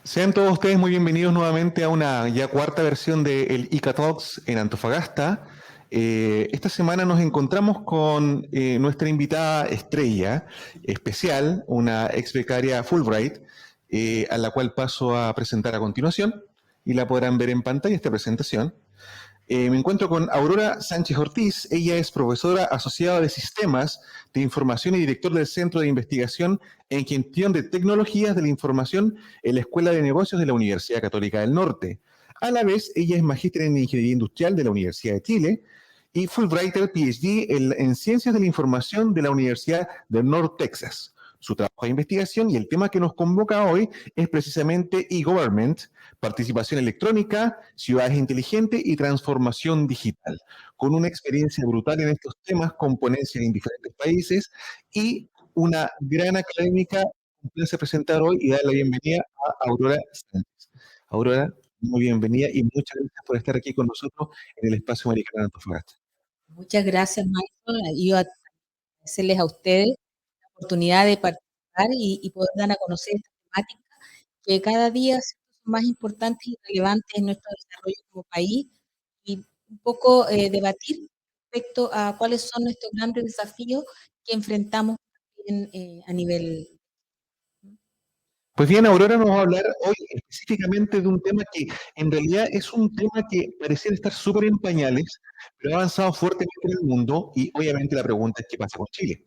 Sean todos ustedes muy bienvenidos nuevamente a una ya cuarta versión de el ICA Talks en Antofagasta. Esta semana nos encontramos con nuestra invitada estrella especial, una ex becaria Fulbright, a la cual paso a presentar a continuación y la podrán ver en pantalla esta presentación. Me encuentro con Aurora Sánchez Ortiz. Ella es profesora asociada de Sistemas de Información y director del Centro de Investigación en Gestión de Tecnologías de la Información en la Escuela de Negocios de la Universidad Católica del Norte. A la vez, ella es magíster en Ingeniería Industrial de la Universidad de Chile y Fulbrighter PhD en Ciencias de la Información de la Universidad de North Texas. Su trabajo de investigación y el tema que nos convoca hoy es precisamente e-government, participación electrónica, ciudades inteligentes y transformación digital, con una experiencia brutal en estos temas, con ponencias en diferentes países y una gran académica. Un placer presentar hoy y dar la bienvenida a Aurora Sánchez. Aurora, muy bienvenida y muchas gracias por estar aquí con nosotros en el espacio Americano de Antofagasta. Muchas gracias, Michael. Y yo agradecerles a ustedes la oportunidad de participar y poder dar a conocer esta temática que cada día son más importantes y relevantes en nuestro desarrollo como país y un poco debatir respecto a cuáles son nuestros grandes desafíos que enfrentamos también, a nivel. Pues bien, Aurora nos va a hablar hoy específicamente de un tema que en realidad es un tema que pareciera estar súper en pañales, pero ha avanzado fuertemente en el mundo y obviamente la pregunta es qué pasa con Chile.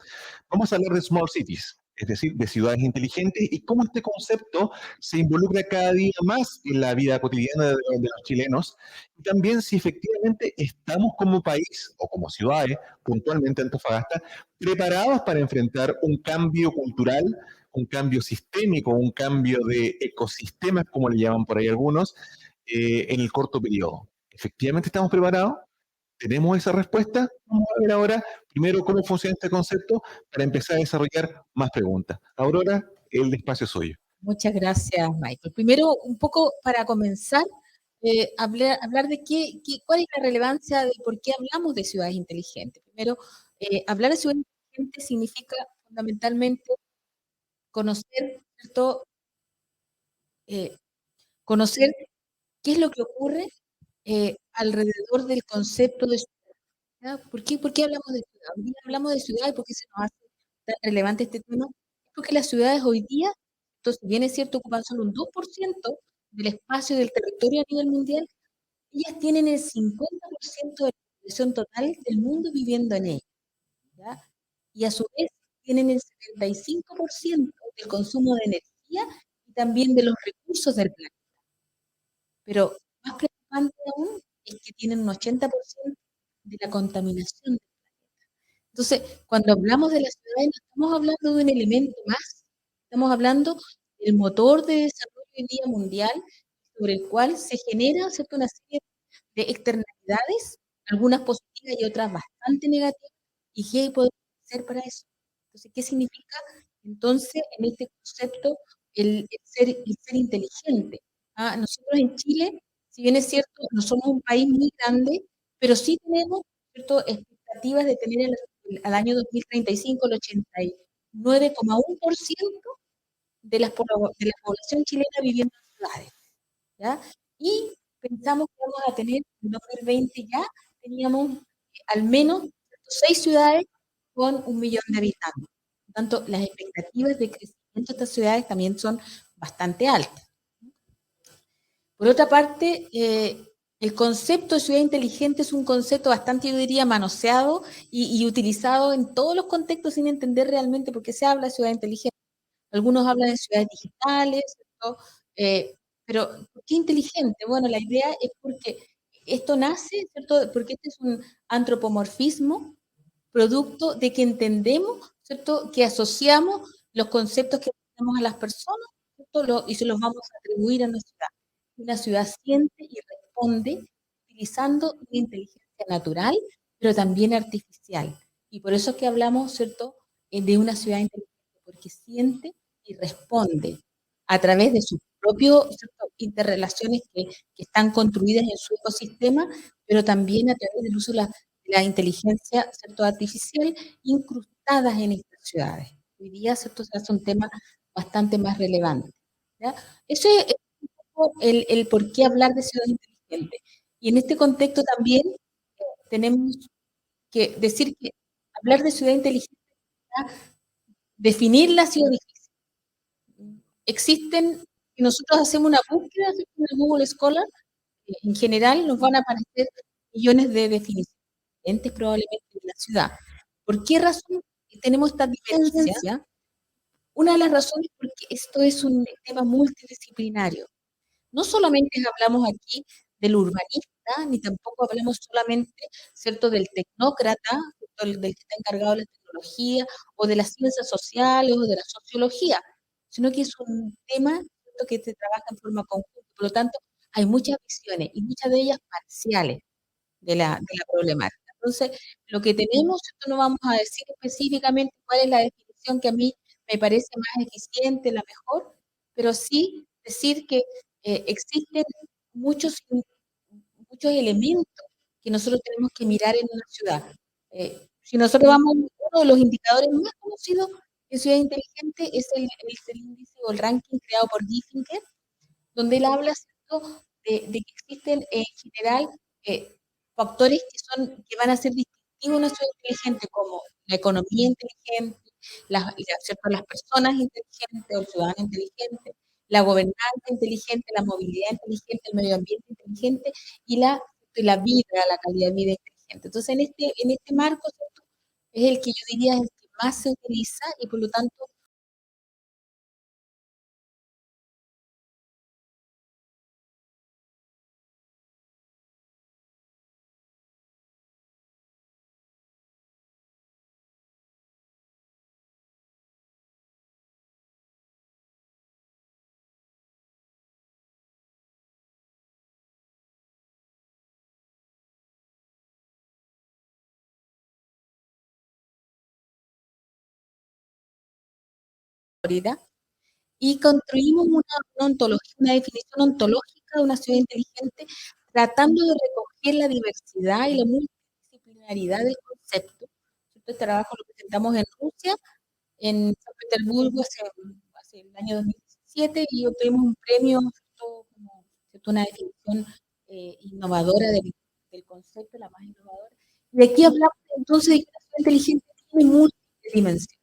Vamos a hablar de smart cities, es decir, de ciudades inteligentes y cómo este concepto se involucra cada día más en la vida cotidiana de los chilenos y también si efectivamente estamos como país o como ciudades, puntualmente Antofagasta, preparados para enfrentar un cambio cultural, un cambio sistémico, un cambio de ecosistemas, como le llaman por ahí algunos, en el corto periodo. ¿Efectivamente estamos preparados? ¿Tenemos esa respuesta? Vamos a ver ahora primero cómo funciona este concepto para empezar a desarrollar más preguntas. Aurora, el espacio es suyo. Muchas gracias, Michael. Primero, un poco para comenzar, hablar de cuál es la relevancia de por qué hablamos de ciudades inteligentes. Primero, hablar de ciudades inteligentes significa fundamentalmente conocer, ¿cierto? Eh, Conocer qué es lo que ocurre alrededor del concepto de ciudad. ¿Ya? ¿Por qué hablamos de ciudad? Hoy día hablamos de ciudad y por qué se nos hace tan relevante este tema. Es porque las ciudades hoy día, entonces, si bien es cierto, ocupan solo un 2% del espacio y del territorio a nivel mundial, ellas tienen el 50% de la población total del mundo viviendo en ellas. ¿Ya? Y a su vez tienen el 75% del consumo de energía y también de los recursos del planeta. Pero más preocupante aún es que tienen un 80% de la contaminación. Entonces, cuando hablamos de las ciudades, no estamos hablando de un elemento más, estamos hablando del motor de desarrollo hoy día mundial, sobre el cual se genera, ¿cierto?, una serie de externalidades, algunas positivas y otras bastante negativas, y qué podemos hacer para eso. Entonces, ¿qué significa entonces en este concepto el ser inteligente? Nosotros en Chile, si bien es cierto, no somos un país muy grande, pero sí tenemos, ¿cierto?, expectativas de tener al año 2035 el 89,1% de la población chilena viviendo en ciudades, ¿ya? Y pensamos que vamos a tener, en 2020 ya teníamos al menos 6 ciudades con 1 millón de habitantes. Por lo tanto, las expectativas de crecimiento de estas ciudades también son bastante altas. Por otra parte, el concepto de ciudad inteligente es un concepto bastante, yo diría, manoseado y utilizado en todos los contextos sin entender realmente por qué se habla de ciudad inteligente. Algunos hablan de ciudades digitales, ¿cierto? Pero ¿por qué inteligente? Bueno, la idea es porque esto nace, ¿cierto? Porque este es un antropomorfismo producto de que entendemos, ¿cierto?, que asociamos los conceptos que tenemos a las personas, ¿cierto?, y se los vamos a atribuir a una ciudad. Una ciudad siente y responde utilizando una inteligencia natural, pero también artificial. Y por eso es que hablamos, ¿cierto?, de una ciudad inteligente, porque siente y responde a través de sus propios, ¿cierto?, interrelaciones que están construidas en su ecosistema, pero también a través del uso de la inteligencia, ¿cierto?, artificial incrustadas en estas ciudades. Hoy día, ¿cierto?, se hace un tema bastante más relevante, ¿ya? Eso es poco el por qué hablar de ciudad inteligente. Y en este contexto también tenemos que decir que hablar de ciudad inteligente es definir la ciudad difícil. Existen, si nosotros hacemos una búsqueda en el Google Scholar, en general nos van a aparecer millones de definiciones diferentes probablemente de la ciudad. ¿Por qué razón tenemos esta diferencia? Una de las razones es porque esto es un tema multidisciplinario. No solamente hablamos aquí del urbanista, ni tampoco hablamos solamente, ¿cierto?, del tecnócrata, del que está encargado de la tecnología, o de las ciencias sociales, o de la sociología, sino que es un tema, ¿cierto?, que se trabaja en forma conjunta. Por lo tanto, hay muchas visiones, y muchas de ellas parciales de la problemática. Entonces, lo que tenemos, ¿cierto?, no vamos a decir específicamente cuál es la definición que a mí me parece más eficiente, la mejor, pero sí decir que existen muchos, muchos elementos que nosotros tenemos que mirar en una ciudad. Si nosotros vamos, uno de los indicadores más conocidos de ciudad inteligente es el índice o el ranking creado por Giffinger, donde él habla, ¿cierto?, de que existen en general factores que van a ser distintivos en una ciudad inteligente, como la economía inteligente, ¿cierto?, las personas inteligentes o el ciudadano inteligente, la gobernanza inteligente, la movilidad inteligente, el medio ambiente inteligente y la vida, la calidad de vida inteligente. Entonces, en este marco, ¿cierto?, es el que yo diría es el que más se utiliza y por lo tanto autoridad. Y construimos una ontología, una definición ontológica de una ciudad inteligente, tratando de recoger la diversidad y la multidisciplinaridad del concepto. Este trabajo lo presentamos en Rusia, en San Petersburgo, hace el año 2017, y obtuvimos un premio, ¿cierto?, como, ¿cierto?, una definición innovadora del concepto, la más innovadora. Y aquí hablamos entonces de que la ciudad inteligente tiene múltiples dimensiones.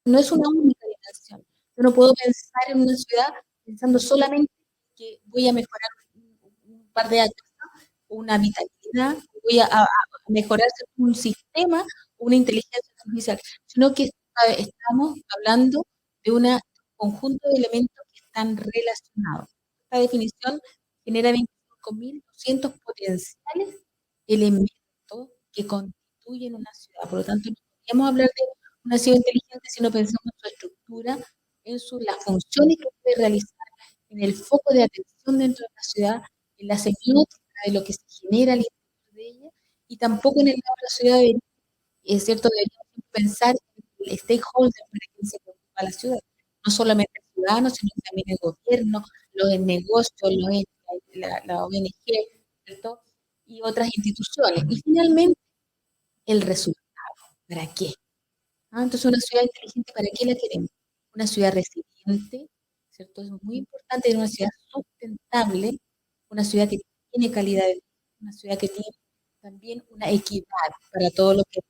No es una única dimensión. Yo no puedo pensar en una ciudad pensando solamente que voy a mejorar un par de años, una vitalidad, voy a mejorar un sistema, una inteligencia artificial, sino que estamos hablando de un conjunto de elementos que están relacionados. Esta definición genera 25.200 potenciales elementos que constituyen una ciudad. Por lo tanto, no podríamos hablar de una ciudad inteligente si no pensamos en su estructura, las funciones que puede realizar, en el foco de atención dentro de la ciudad, en la semiótica de lo que se genera al interior de ella, y tampoco en el lado de la ciudad es cierto, deberíamos pensar en el stakeholder para quien se preocupa la ciudad, no solamente el ciudadano, sino también el gobierno, los negocios, la ONG, ¿cierto?, y otras instituciones. Y finalmente, el resultado. ¿Para qué? Entonces, una ciudad inteligente, ¿para qué la queremos? Una ciudad resiliente, ¿cierto? Es muy importante, una ciudad sustentable, una ciudad que tiene calidad de vida, una ciudad que tiene también una equidad para todo lo que es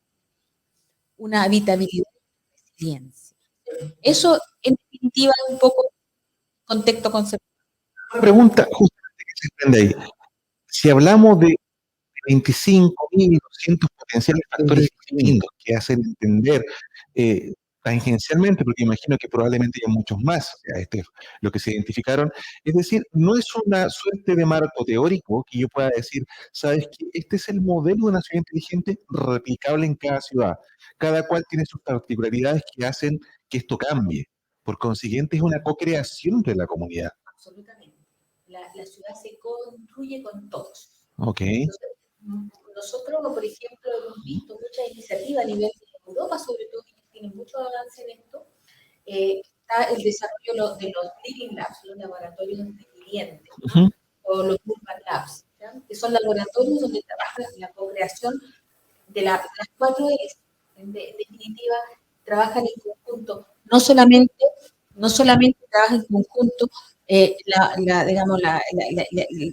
una habitabilidad y resiliencia. Eso, en definitiva, es un poco contexto conceptual. Una pregunta justamente que se prende ahí. Si hablamos de 25.200 potenciales factores distintos que hacen entender tangencialmente, porque imagino que probablemente hay muchos más, o sea, este es lo que se identificaron. Es decir, no es una suerte de marco teórico que yo pueda decir, sabes que este es el modelo de una ciudad inteligente replicable en cada ciudad. Cada cual tiene sus particularidades que hacen que esto cambie. Por consiguiente, es una co-creación de la comunidad. Absolutamente. La ciudad se construye con todos. Ok. Entonces, nosotros, por ejemplo, hemos visto muchas iniciativas a nivel de Europa, sobre todo, que tienen mucho avance en esto. Está el desarrollo de los Living Labs, los laboratorios vivientes, ¿no? O los Urban Labs, ¿ya?, que son laboratorios donde trabaja la co-creación de las cuatro E's. En definitiva, trabajan en conjunto, no solamente trabajan en conjunto digamos,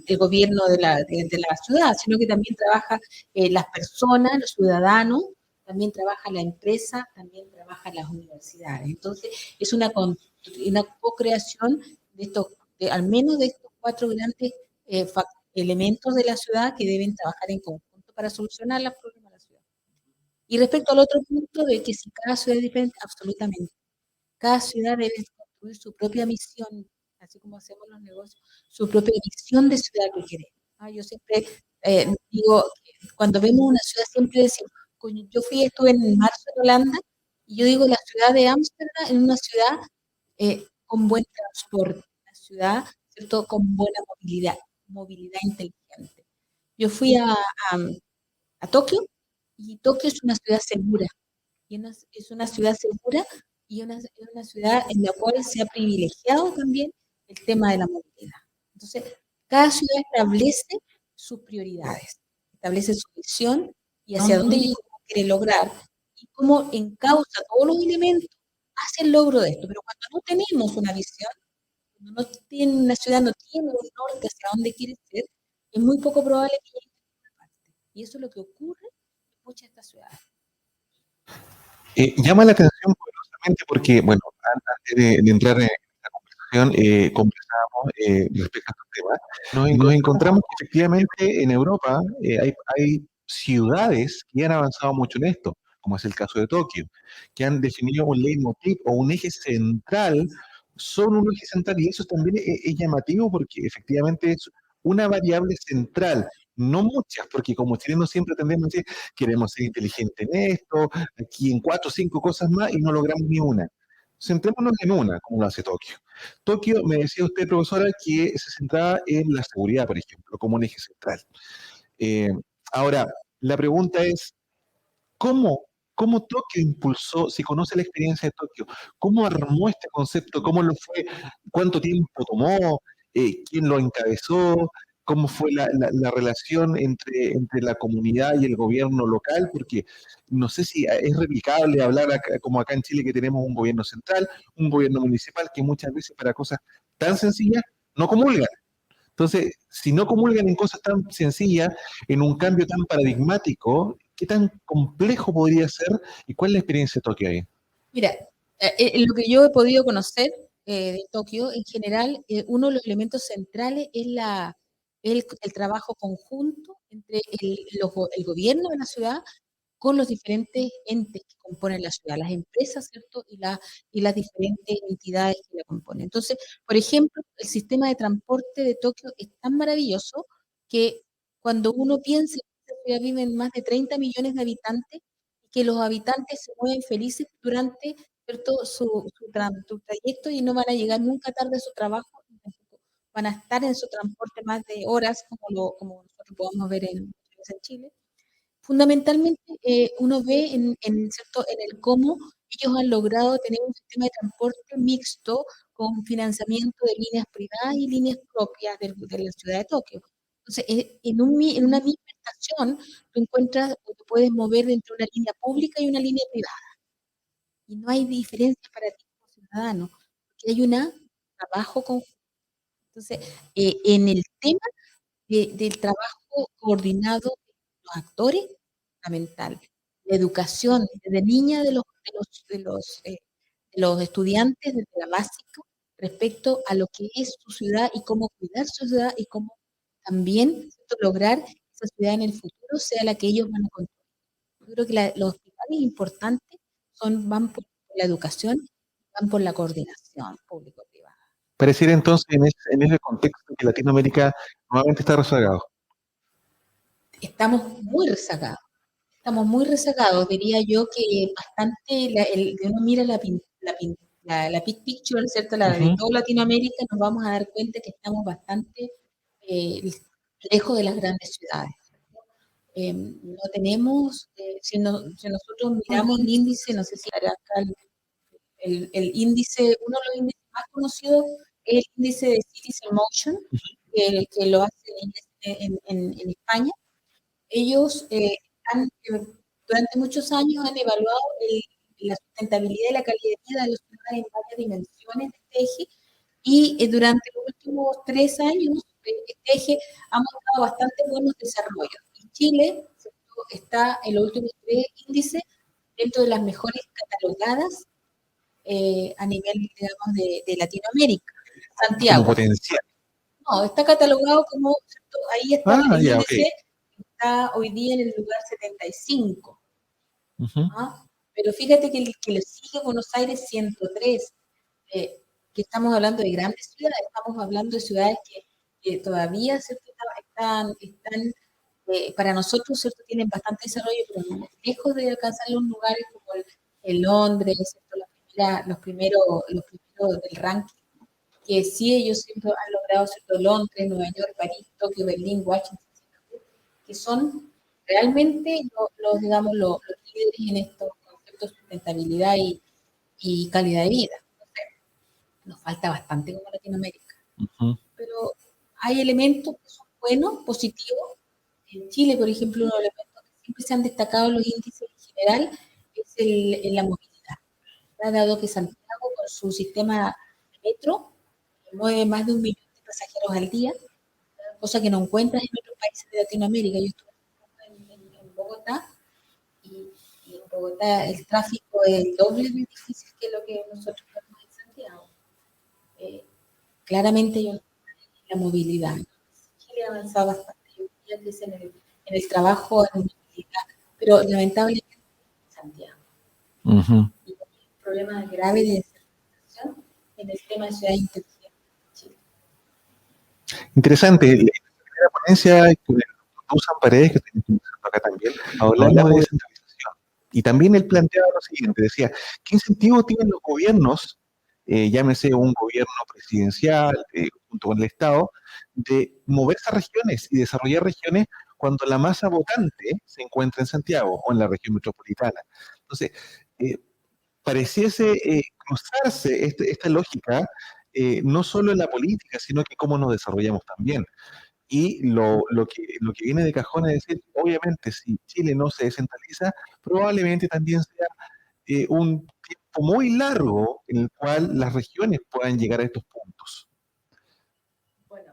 el gobierno de la ciudad, sino que también trabaja las personas, los ciudadanos, también trabaja la empresa, también trabajan las universidades. Entonces, es una co-creación de estos, al menos de estos cuatro grandes elementos de la ciudad que deben trabajar en conjunto para solucionar los problemas de la ciudad. Y respecto al otro punto de que si cada ciudad es diferente, absolutamente. Cada ciudad debe construir su propia misión, así como hacemos los negocios, su propia visión de ciudad que queremos. Yo siempre digo, cuando vemos una ciudad, siempre decimos, yo estuve en marzo en Holanda, y yo digo la ciudad de Ámsterdam es una ciudad con buen transporte, una ciudad, ¿cierto?, con buena movilidad inteligente. Yo fui a Tokio, y Tokio es una ciudad segura, y es una ciudad segura y es una ciudad en la cual se ha privilegiado también el tema de la movilidad. Entonces, cada ciudad establece sus prioridades, establece su visión y hacia dónde quiere lograr y cómo encausa todos los elementos hacia el logro de esto. Pero cuando no tenemos una visión, cuando no tiene, una ciudad no tiene un norte hacia dónde quiere ser, es muy poco probable que llegue a ninguna parte. Y eso es lo que ocurre en muchas de estas ciudades. Llama la atención poderosamente porque, bueno, antes de entrar en esta conversación, conversábamos respecto a estos temas, y nos encontramos que efectivamente en Europa hay ciudades que han avanzado mucho en esto, como es el caso de Tokio, que han definido un leitmotiv o un eje central, son un eje central, y eso también es llamativo porque efectivamente es una variable central, no muchas, porque como chilenos siempre tendemos a decir, queremos ser inteligentes en esto, aquí en cuatro o cinco cosas más y no logramos ni una. Centrémonos en una, como lo hace Tokio. Tokio, me decía usted, profesora, que se centraba en la seguridad, por ejemplo, como un eje central. Eh, Ahora, la pregunta es, ¿cómo, ¿cómo Tokio impulsó, si conoce la experiencia de Tokio, cómo armó este concepto, cómo lo fue, cuánto tiempo tomó, quién lo encabezó, cómo fue la relación entre la comunidad y el gobierno local? Porque no sé si es replicable hablar como acá en Chile, que tenemos un gobierno central, un gobierno municipal, que muchas veces para cosas tan sencillas no comulgan. Entonces, si no comulgan en cosas tan sencillas, en un cambio tan paradigmático, ¿qué tan complejo podría ser y cuál es la experiencia de Tokio ahí? Mira, lo que yo he podido conocer de Tokio, en general, uno de los elementos centrales es el trabajo conjunto entre el gobierno de la ciudad con los diferentes entes que componen la ciudad, las empresas, ¿cierto? Y las diferentes entidades que la componen. Entonces, por ejemplo, el sistema de transporte de Tokio es tan maravilloso que cuando uno piensa que en esta ciudad viven más de 30 millones de habitantes, y que los habitantes se mueven felices durante, ¿cierto?, su trayecto, y no van a llegar nunca tarde a su trabajo, y tampoco van a estar en su transporte más de horas, como nosotros podemos ver en Chile. Fundamentalmente, uno ve ¿cierto?, en el cómo ellos han logrado tener un sistema de transporte mixto con financiamiento de líneas privadas y líneas propias de la ciudad de Tokio. Entonces, en una misma estación, tú encuentras o te puedes mover entre una línea pública y una línea privada. Y no hay diferencias para ti como ciudadano, porque hay un trabajo conjunto. Entonces, en el tema del trabajo coordinado de los actores, fundamental. La educación desde niña de los estudiantes, desde la básica, respecto a lo que es su ciudad y cómo cuidar su ciudad y cómo también, ¿cierto?, lograr que esa ciudad en el futuro sea la que ellos van a construir. Yo creo que los hospitales importantes van por la educación, van por la coordinación público-privada. Pareciera entonces en ese contexto que Latinoamérica nuevamente está rezagado. Estamos muy rezagados. Estamos muy rezagados, diría yo que bastante, uno mira la big picture, ¿cierto? La de Ujú. toda Latinoamérica, nos vamos a dar cuenta que estamos bastante eh, lejos de las grandes ciudades. No tenemos, si nosotros miramos el índice, no sé si hará acá el índice, uno de los índices más conocidos es el índice de Cities in Motion, que lo hace en España. Ellos durante muchos años han evaluado la sustentabilidad y la calidad de vida de los ciudadanos en varias dimensiones de este eje, Y durante los últimos 3 años, este eje ha mostrado bastante buenos desarrollos. Y Chile, ¿cierto?, está en los últimos 3 índices dentro de las mejores catalogadas a nivel, digamos, de Latinoamérica. como Santiago. potencial. No, está catalogado como, ¿cierto?, ahí está Ah, el ya, ok. índice, está hoy día en el lugar 75. Ujú. ¿Ah? Pero fíjate que le sigue Buenos Aires 103, eh, que estamos hablando de grandes ciudades, estamos hablando de ciudades que todavía, ¿cierto?, están para nosotros, ¿cierto?, tienen bastante desarrollo, pero lejos de alcanzar los lugares como el Londres, ¿cierto?, los primeros del ranking, que sí ellos siempre han logrado, ¿cierto?, Londres, Nueva York, París, Tokio, Berlín, Washington, que son realmente digamos, los líderes en estos conceptos de sustentabilidad y calidad de vida. Entonces, nos falta bastante como Latinoamérica. Ujú. Pero hay elementos que son buenos, positivos. En Chile, por ejemplo, uno de los elementos que siempre se han destacado en los índices en general es en la movilidad. Ha dado que Santiago, con su sistema de metro, mueve más de 1 millón de pasajeros al día, cosa que no encuentras en otros países de Latinoamérica. Yo estuve en Bogotá y, y en Bogotá el tráfico es el doble de difícil que lo que nosotros tenemos en Santiago. Eh, Claramente yo la movilidad. Chile ha avanzado bastante, yo diría que en el trabajo, en movilidad, pero lamentablemente en Santiago. Ujú. Y hay un problema grave de desertificación en el tema de ciudades inteligentes en Chile. Interesante. En la primera ponencia con el doctor Usan Paredes, que estoy conversando acá también, hablamos de descentralización. Y también él planteaba lo siguiente, decía, ¿qué incentivo tienen los gobiernos, llámese un gobierno presidencial, junto con el Estado, de moverse a regiones y desarrollar regiones cuando la masa votante se encuentra en Santiago o en la región metropolitana? Entonces, eh, pareciese cruzarse esta lógica, no solo en la política, sino que cómo nos desarrollamos también. Y lo que viene de cajón es decir, obviamente, si Chile no se descentraliza, probablemente también sea un tiempo muy largo en el cual las regiones puedan llegar a estos puntos. Bueno,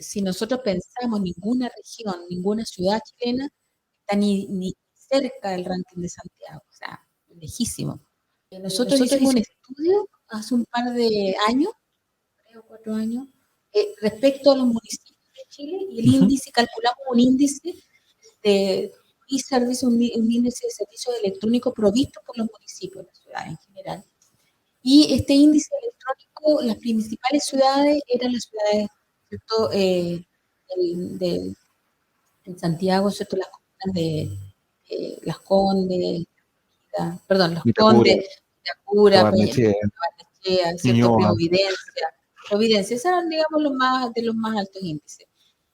si nosotros pensamos, ninguna región, ninguna ciudad chilena está ni cerca del ranking de Santiago, o sea, lejísimo. Nosotros hicimos un estudio hace un par de años, 3 o 4 años, respecto a los municipios de Chile y el Ujú. índice, calculamos un índice de e-service, un índice de servicios electrónicos provistos por los municipios, las ciudades en general. Y este índice electrónico, las principales ciudades eran las ciudades, ¿cierto?, en Santiago, ¿cierto?, las comunas de Las Condes, perdón, Los Vitacura, Condes, Vitacura, Barnechea, Barnechea, ¿cierto?, Ñuñoa. Providencia, esos eran, digamos, los más altos índices.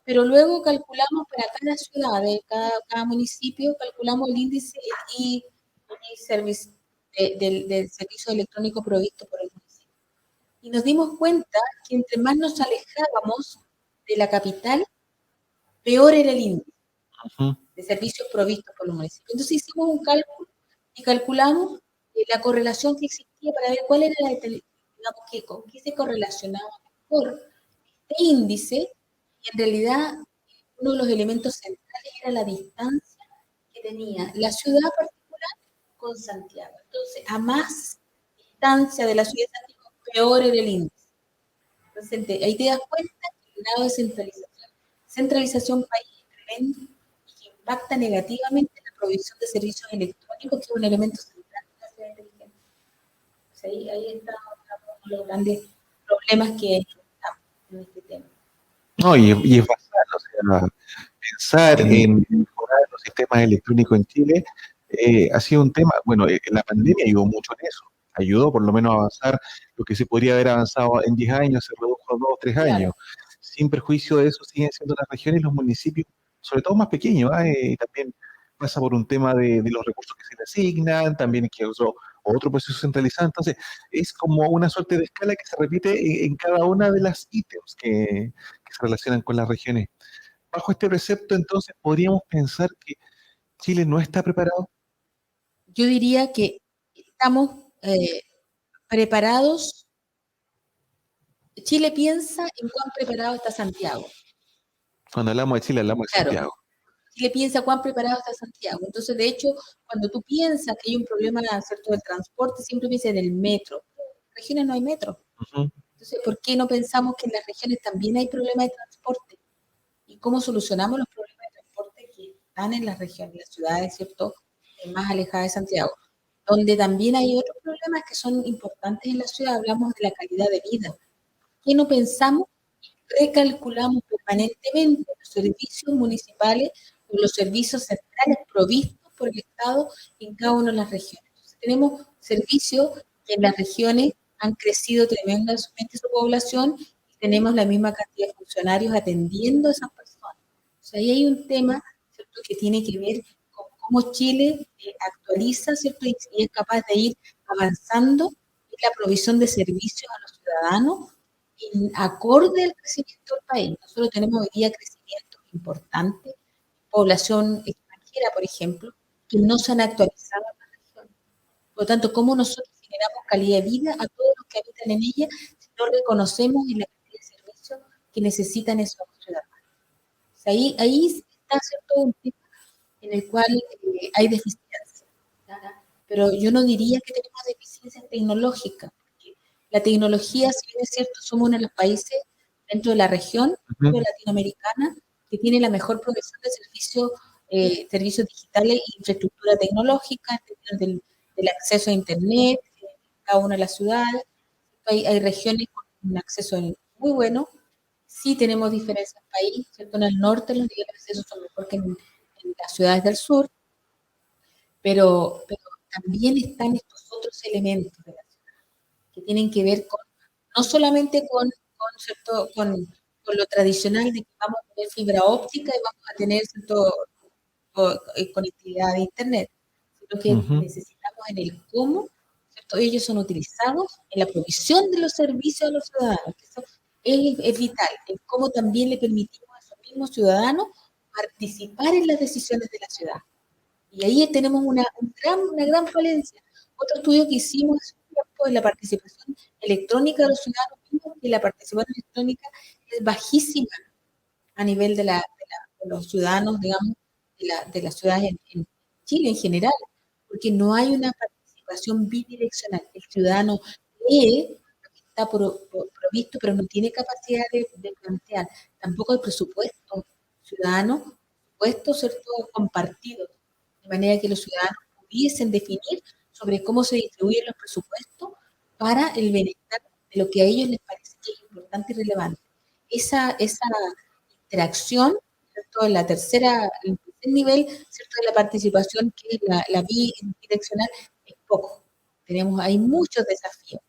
Pero luego calculamos para cada ciudad, cada municipio, calculamos el índice y service del servicio electrónico provisto por el municipio. Y nos dimos cuenta que entre más nos alejábamos de la capital, peor era el índice Ujú. de servicios provistos por los municipios. Entonces hicimos un cálculo y calculamos la correlación que existía para ver cuál era digamos, con qué se correlacionaba mejor este índice, y en realidad uno de los elementos centrales era la distancia que tenía la ciudad particular con Santiago. Entonces, a más distancia de la ciudad de Santiago, peor era el índice. Entonces, ahí te das cuenta que el grado de centralización país es tremendo y que impacta negativamente en la provisión de servicios electrónicos, que es un elemento central de la ciudad inteligente. Entonces, ahí está uno de los grandes problemas que enfrentamos en este tema. No, y es basal, o sea, pensar en mejorar los sistemas electrónicos en Chile ha sido un tema, bueno, la pandemia ayudó mucho en eso, ayudó por lo menos a avanzar lo que se podría haber avanzado en 10 años, se redujo a 2 o 3 Claro. años. Sin perjuicio de eso, siguen siendo las regiones y los municipios, sobre todo más pequeños, también pasa por un tema de los recursos que se le asignan, también que otro proceso centralizado, entonces es como una suerte de escala que se repite en cada una de las ítems que se relacionan con las regiones. Bajo este precepto, entonces, podríamos pensar que Chile no está preparado. Yo diría que estamos preparados Chile piensa en cuán preparado está Santiago. Cuando hablamos de Chile, hablamos de Claro, Santiago. Chile piensa cuán preparado está Santiago. Entonces, de hecho, cuando tú piensas que hay un problema, ¿cierto?, del transporte, siempre piensas en el metro. En las regiones no hay metro. Ujú. Entonces, ¿por qué no pensamos que en las regiones también hay problemas de transporte? ¿Y cómo solucionamos los problemas de transporte que están en las regiones, en las ciudades, ¿cierto?, más alejadas de Santiago? Donde también hay otros problemas que son importantes en la ciudad. Hablamos de la calidad de vida. ¿Qué no pensamos? Recalculamos permanentemente los servicios municipales o los servicios centrales provistos por el Estado en cada una de las regiones. Entonces, tenemos servicios que en las regiones han crecido tremendamente su población y tenemos la misma cantidad de funcionarios atendiendo a esas personas. O sea, ahí hay un tema, ¿cierto?, que tiene que ver con cómo Chile actualiza, ¿cierto?, y es capaz de ir avanzando en la provisión de servicios a los ciudadanos en acorde al crecimiento del país. Nosotros tenemos hoy día crecimiento importante, población extranjera, por ejemplo, que no se han actualizado en la región. Por lo tanto, ¿cómo nosotros generamos calidad de vida a todos los que habitan en ella si no reconocemos en la cantidad de servicios que necesitan esos ciudadanos? O sea, ahí está, ¿cierto?, un tema en el cual hay deficiencias. Pero yo no diría que tenemos deficiencias tecnológicas. La tecnología, si bien es cierto, somos uno de los países dentro de la región latinoamericana que tiene la mejor provisión de servicios digitales e infraestructura tecnológica, en términos del acceso a Internet, en cada una de las ciudades. Hay regiones con un acceso muy bueno. Sí tenemos diferencias en el país, ¿cierto? En el norte los niveles de acceso son mejor que en las ciudades del sur, pero también están estos otros elementos de la ciudad que tienen que ver con no solamente ¿cierto?, con lo tradicional de que vamos a tener fibra óptica y vamos a tener, ¿cierto?, conectividad de Internet, sino que necesitamos en el cómo, ¿cierto?, ellos son utilizados en la provisión de los servicios a los ciudadanos. Eso es vital, en cómo también le permitimos a esos mismos ciudadanos participar en las decisiones de la ciudad. Y ahí tenemos una gran falencia. Otro estudio que hicimos hace un tiempo es la participación electrónica de los ciudadanos, vimos que la participación electrónica es bajísima a nivel de los ciudadanos, digamos, de las ciudades en Chile en general, porque no hay una participación bidireccional. El ciudadano lee lo que está provisto, pero no tiene capacidad de plantear. Tampoco hay presupuesto ciudadano, presupuestos, ¿cierto?, compartidos, de manera que los ciudadanos pudiesen definir sobre cómo se distribuyen los presupuestos para el bienestar de lo que a ellos les parece que es importante y relevante. Esa interacción, ¿cierto?, en el tercer nivel, ¿cierto?, de la participación, que es la bidireccional, es poco. Hay muchos desafíos,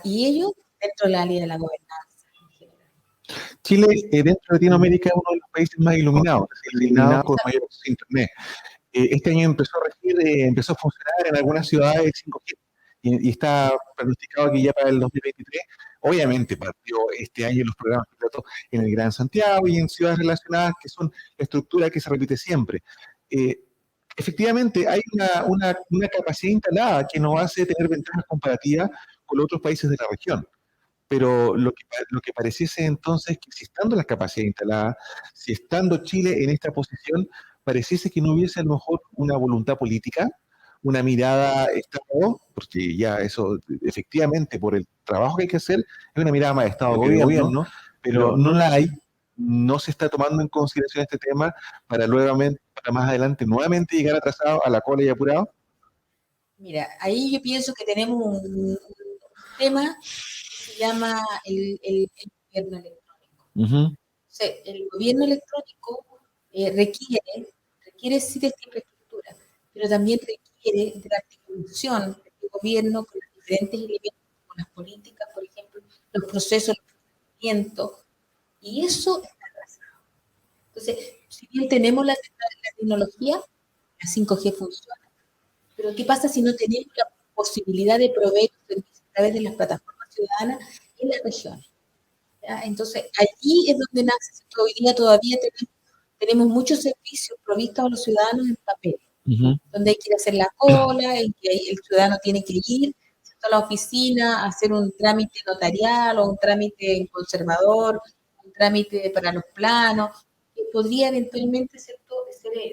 y ellos dentro de la área de la gobernanza en general. Chile, dentro de Latinoamérica, es uno de los países más iluminados, iluminado con mayor acceso a Internet. Este año empezó a funcionar en algunas ciudades 5G y está pronosticado que ya para el 2023, obviamente partió este año los programas pilotos en el Gran Santiago y en ciudades relacionadas que son la estructura que se repite siempre. Eh, Efectivamente, hay una capacidad instalada que nos hace tener ventajas comparativas con los otros países de la región. Pero lo que pareciese entonces que si estando las capacidades instaladas, si estando Chile en esta posición, pareciese que no hubiese a lo mejor una voluntad política, una mirada Estado, porque ya eso efectivamente por el trabajo que hay que hacer es una mirada más de Estado que de gobierno, pero no la hay, no se está tomando en consideración este tema para luego, para más adelante nuevamente llegar atrasado a la cola y apurado. Mira, ahí yo pienso que tenemos un tema que se llama el gobierno electrónico. O sea, el gobierno electrónico requiere sí de esta infraestructura, pero también requiere de la articulación del gobierno con los diferentes elementos, con las políticas, por ejemplo, los procesos, los procedimientos, y eso está atrasado. Entonces, si bien tenemos la tecnología, la 5G funciona, pero ¿qué pasa si no tenemos la posibilidad de proveer servicios a través de las plataformas ciudadanas en las regiones? ¿Ya? Entonces, allí es donde nace. Hoy día todavía tenemos muchos servicios provistos a los ciudadanos en papel, donde hay que ir a hacer la cola, en que el ciudadano tiene que ir a la oficina a hacer un trámite notarial o un trámite conservador, un trámite para los planos, que podría eventualmente ser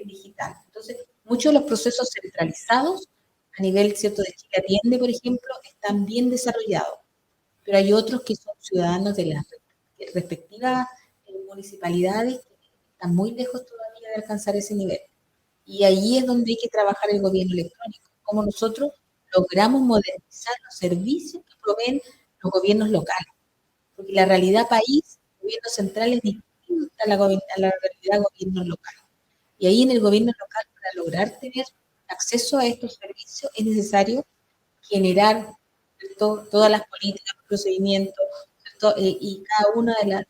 digital. Entonces, muchos de los procesos centralizados a nivel, ¿cierto?, de Chile Atiende, por ejemplo, están bien desarrollados, pero hay otros que son ciudadanos de las respectivas municipalidades que están muy lejos todavía de alcanzar ese nivel. Y ahí es donde hay que trabajar el gobierno electrónico, cómo nosotros logramos modernizar los servicios que proveen los gobiernos locales, porque la realidad país, gobierno central es distinta a la realidad gobierno local. Y ahí en el gobierno local, para lograr tener acceso a estos servicios, es necesario generar, ¿cierto?, todas las políticas, procedimientos, y cada una de las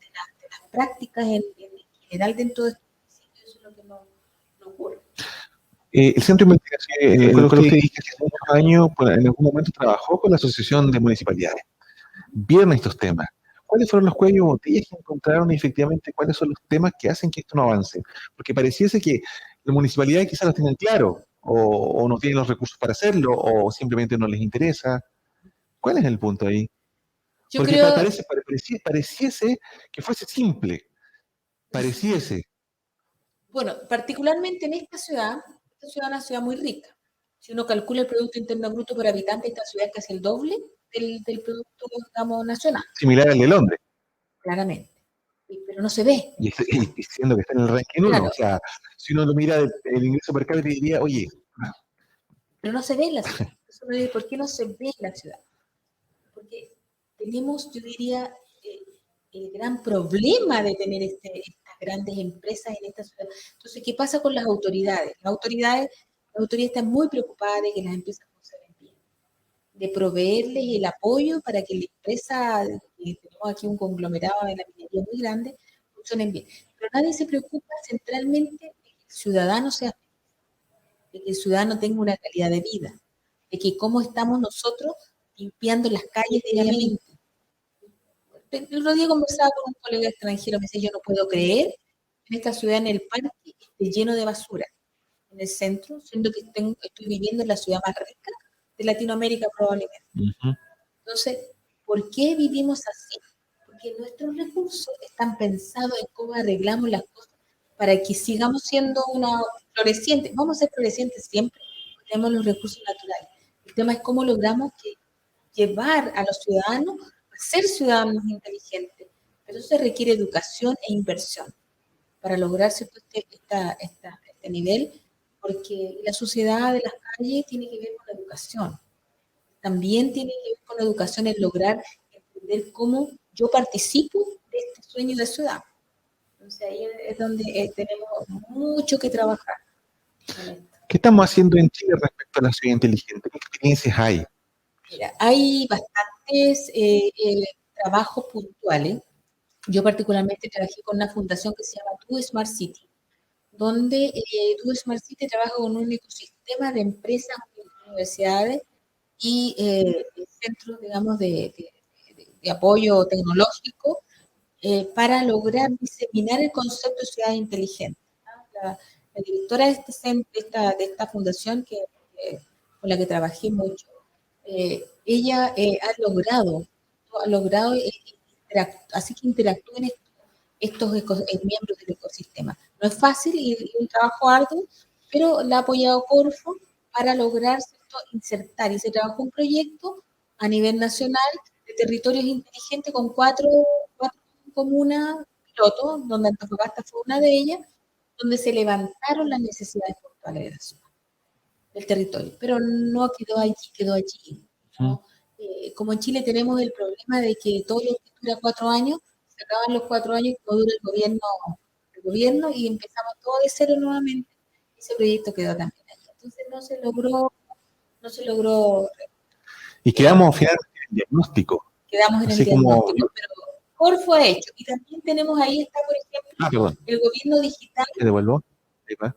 prácticas en general dentro de estos municipios. Eso es lo que no ocurre. El Centro de Investigación en Ecología que hace muchos años, pues, en algún momento trabajó con la Asociación de Municipalidades. Vieron estos temas. ¿Cuáles fueron los cuellos de botella que encontraron y efectivamente cuáles son los temas que hacen que esto no avance? Porque pareciese que las municipalidades quizás los tengan claro, o no tienen los recursos para hacerlo, o simplemente no les interesa. ¿Cuál es el punto ahí? Yo Porque creo, pareciese que fuese simple, pareciese. bueno, particularmente en esta ciudad es una ciudad muy rica. Si uno calcula el Producto Interno Bruto por habitante, esta ciudad es casi el doble del Producto, digamos, nacional. Similar al de Londres. Claramente. Pero no se ve. Y siendo que está en el ranking 1, Claro, o sea, si uno lo mira el ingreso per cápita diría, oye, pero no se ve en la ciudad. Eso me dice, ¿por qué no se ve en la ciudad? Porque tenemos, yo diría, el gran problema de tener estas grandes empresas en esta ciudad. Entonces, ¿qué pasa con las autoridades? Las autoridades están muy preocupadas de que las empresas funcionen bien, de proveerles el apoyo para que la empresa, tenemos aquí un conglomerado de la minería muy grande, funcionen bien. Pero nadie se preocupa centralmente de que el ciudadano sea feliz, de que el ciudadano tenga una calidad de vida, de que cómo estamos nosotros limpiando las calles diariamente. El otro día conversaba con un colega extranjero, me dice, yo no puedo creer que en esta ciudad, en el parque, esté lleno de basura, en el centro, siendo que estoy viviendo en la ciudad más rica de Latinoamérica probablemente. Entonces, ¿por qué vivimos así? Porque nuestros recursos están pensados en cómo arreglamos las cosas para que sigamos siendo una floreciente. Vamos a ser florecientes siempre, porque tenemos los recursos naturales. El tema es cómo logramos llevar a los ciudadanos a ser ciudadanos inteligentes. Pero eso se requiere educación e inversión para lograr este nivel, porque la sociedad de las calles tiene que ver con la educación. También tiene que ver con la educación en lograr entender cómo yo participo de este sueño de ciudad. Entonces ahí es donde tenemos mucho que trabajar. ¿Qué estamos haciendo en Chile respecto a la ciudad inteligente? ¿Qué experiencias hay? Mira, hay bastantes trabajos puntuales. Yo particularmente trabajé con una fundación que se llama Do Smart City, donde Do Smart City trabaja con un ecosistema de empresas, universidades y centros, digamos, de apoyo tecnológico para lograr diseminar el concepto de ciudad inteligente. La directora de esta fundación con la que trabajé mucho, ella ha logrado así que interactúen estos miembros del ecosistema. No es fácil y un trabajo arduo, pero la ha apoyado Corfo para lograr, ¿cierto?, insertar. Y se trabajó un proyecto a nivel nacional de territorios inteligentes con cuatro comunas pilotos, donde Antofagasta fue una de ellas, donde se levantaron las necesidades puntuales de la ciudad, del territorio. Pero no quedó allí, quedó allí. ¿No? Como en Chile tenemos el problema de que todo lo que dura 4 años, se acaban los 4 años y no dura el gobierno y empezamos todo de cero nuevamente. Ese proyecto quedó también ahí. Entonces no se logró. Y quedamos finalmente en el diagnóstico. Quedamos en el diagnóstico, pero Corfo ha hecho. Y también tenemos ahí está, por ejemplo, el gobierno digital. ¿Te devuelvo? Ahí va.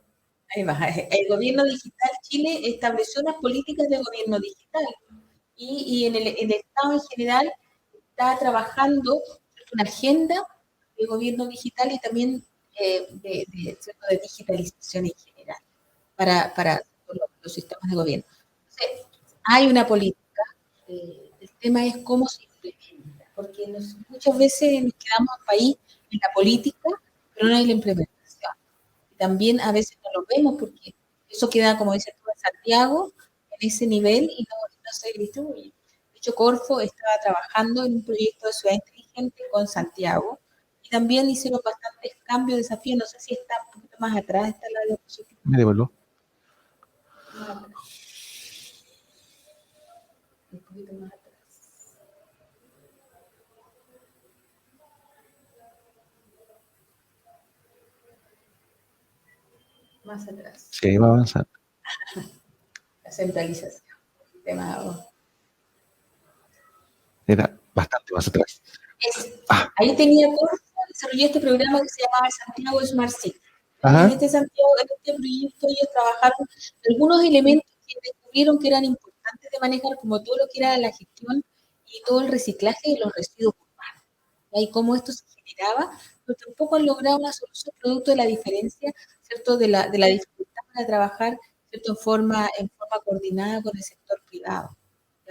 Ahí va. El gobierno digital Chile estableció unas políticas de gobierno digital. Y en el Estado en general está trabajando una agenda de gobierno digital y también de digitalización en general para los sistemas de gobierno. Entonces, hay una política el tema es cómo se implementa, porque muchas veces nos quedamos en país en la política, pero no hay la implementación. Y también a veces no lo vemos porque eso queda, como dices tú, en Santiago, en ese nivel y no se distribuye. De hecho, Corfo estaba trabajando en un proyecto de ciudad inteligente con Santiago y también hicieron bastantes cambios, desafíos. No sé si está un poquito más atrás, está la diapositiva. Me devuelvo. Más atrás. Un poquito más atrás. Más atrás. Sí, va avanzando. La centralización. Tema, Era bastante más atrás. ahí tenía Corfo, desarrolló este programa que se llamaba Santiago Smart City. Ajá. En este proyecto ellos trabajaron algunos elementos que descubrieron que eran importantes de manejar, como todo lo que era la gestión y todo el reciclaje de los residuos urbanos. Y cómo esto se generaba, pero tampoco han logrado una solución producto de la diferencia, ¿cierto? De la dificultad para trabajar, ¿cierto? En forma coordinada con el sector privado.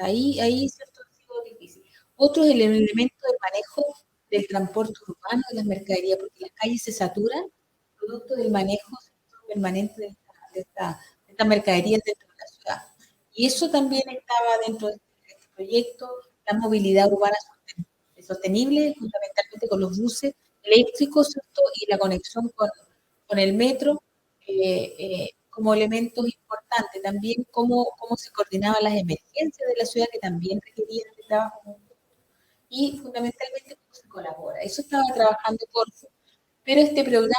Ahí ¿cierto? Ha sido difícil. Otro es el elemento del manejo del transporte urbano de las mercaderías, porque las calles se saturan producto del manejo permanente de esta mercadería dentro de la ciudad. Y eso también estaba dentro de este proyecto, la movilidad urbana sostenible, fundamentalmente con los buses eléctricos, ¿cierto? Y la conexión con el metro, como elementos importantes. También cómo se coordinaban las emergencias de la ciudad, que también requerían de trabajo. Y fundamentalmente cómo se colabora. Eso estaba trabajando Corfo, pero este programa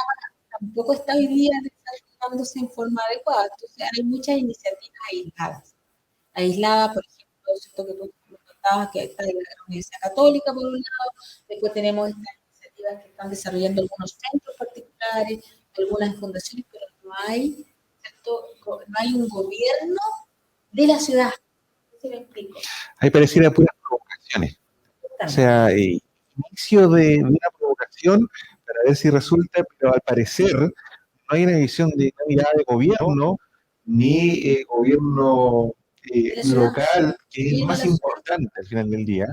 tampoco está hoy día desarrollándose en forma adecuada. Entonces hay muchas iniciativas aisladas, por ejemplo, ¿cierto? Que tú contabas que está la Universidad Católica por un lado, después tenemos estas iniciativas que están desarrollando algunos centros particulares, algunas fundaciones, pero no hay, ¿cierto? No hay un gobierno de la ciudad. No sé si me explico. Ahí pareciera puras provocaciones. O sea, inicio de una provocación para ver si resulta, pero al parecer no hay una visión de una mirada de gobierno, ni gobierno local, que es lo más importante al final del día,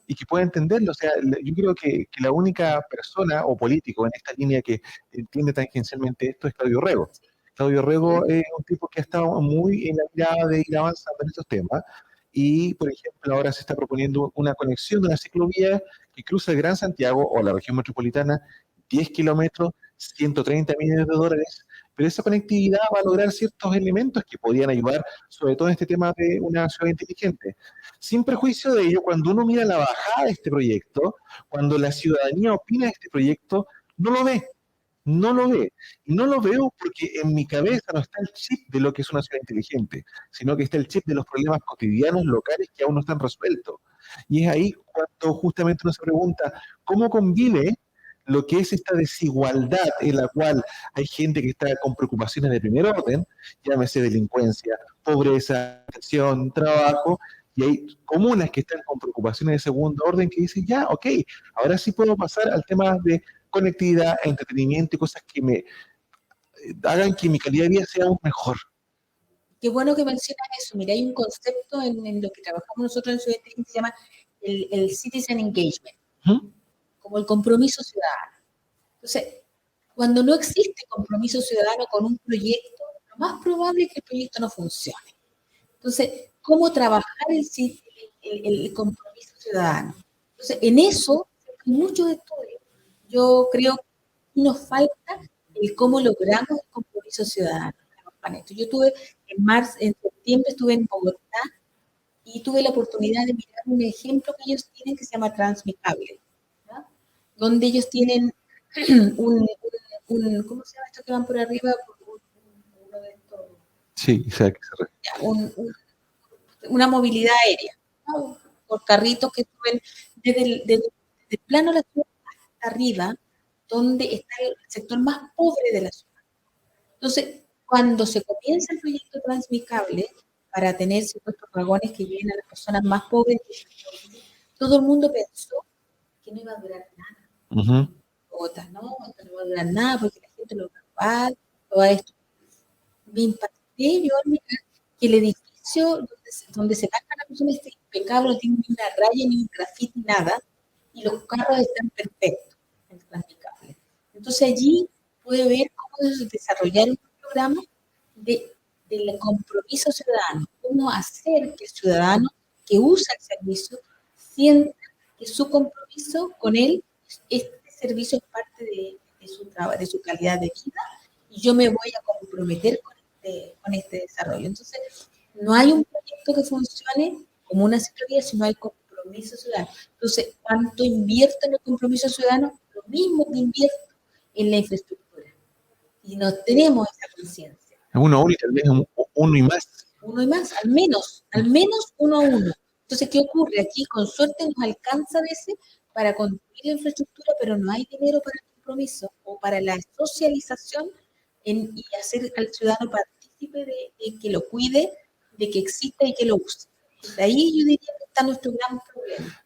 y que pueda entenderlo. O sea, yo creo que la única persona o político en esta línea que entiende tangencialmente esto es Claudio Rego. Claudio Rego es un tipo que ha estado muy en la mirada de ir avanzando en estos temas. Y, por ejemplo, ahora se está proponiendo una conexión de una ciclovía que cruza el Gran Santiago o la región metropolitana, 10 kilómetros, 130 millones de dólares, pero esa conectividad va a lograr ciertos elementos que podrían ayudar, sobre todo en este tema de una ciudad inteligente. Sin perjuicio de ello, cuando uno mira la bajada de este proyecto, cuando la ciudadanía opina de este proyecto, no lo ve. No lo ve. Y no lo veo porque en mi cabeza no está el chip de lo que es una ciudad inteligente, sino que está el chip de los problemas cotidianos, locales, que aún no están resueltos. Y es ahí cuando justamente uno se pregunta, ¿cómo convive lo que es esta desigualdad en la cual hay gente que está con preocupaciones de primer orden, llámese delincuencia, pobreza, acción, trabajo, y hay comunas que están con preocupaciones de segundo orden que dicen, ya, ok, ahora sí puedo pasar al tema de conectividad, entretenimiento y cosas que me hagan que mi calidad de vida sea aún mejor. Qué bueno que mencionas eso. Mira, hay un concepto en lo que trabajamos nosotros en Ciudad Inteligente que se llama el Citizen Engagement, como el compromiso ciudadano. Entonces, cuando no existe compromiso ciudadano con un proyecto, lo más probable es que el proyecto no funcione. Entonces, ¿cómo trabajar el compromiso ciudadano? Entonces, en eso hay muchos estudios. Yo creo que nos falta el cómo logramos el compromiso ciudadano. Yo tuve en septiembre estuve en Bogotá y tuve la oportunidad de mirar un ejemplo que ellos tienen que se llama Transmicable, ¿ya? Donde ellos tienen ¿cómo se llama esto que van por arriba? Uno de estos, sí, una movilidad aérea, ¿no? Por carritos que suben desde el plano de la ciudad hasta arriba, donde está el sector más pobre de la ciudad. Entonces, cuando se comienza el proyecto Transmicable, para tener estos vagones que lleguen a las personas más pobres, todo el mundo pensó que no iba a durar nada. Bogotá, no, esto no va a durar nada porque la gente lo va a robar, todo esto. Me impacté yo al mirar que el edificio donde se bajan las personas está impecable, no tiene ni una raya, ni un grafiti, nada, y los carros están perfectos en Transmicable. Entonces allí puede ver cómo desarrollar un programa del compromiso ciudadano, cómo hacer que el ciudadano que usa el servicio sienta que su compromiso con él, este servicio es parte de su trabajo, de su calidad de vida, y yo me voy a comprometer con este desarrollo. Entonces, no hay un proyecto que funcione como una ciclovía si no hay compromiso ciudadano. Entonces, ¿cuánto invierto en el compromiso ciudadano? Lo mismo que invierto en la infraestructura. Y no tenemos esa conciencia. Uno y tal vez uno y más. Uno y más, al menos uno a uno. Entonces, ¿qué ocurre? Aquí con suerte nos alcanza a veces para construir la infraestructura, pero no hay dinero para el compromiso o para la socialización y hacer al ciudadano partícipe de que lo cuide, de que exista y que lo use. De ahí yo diría que está nuestro gran problema.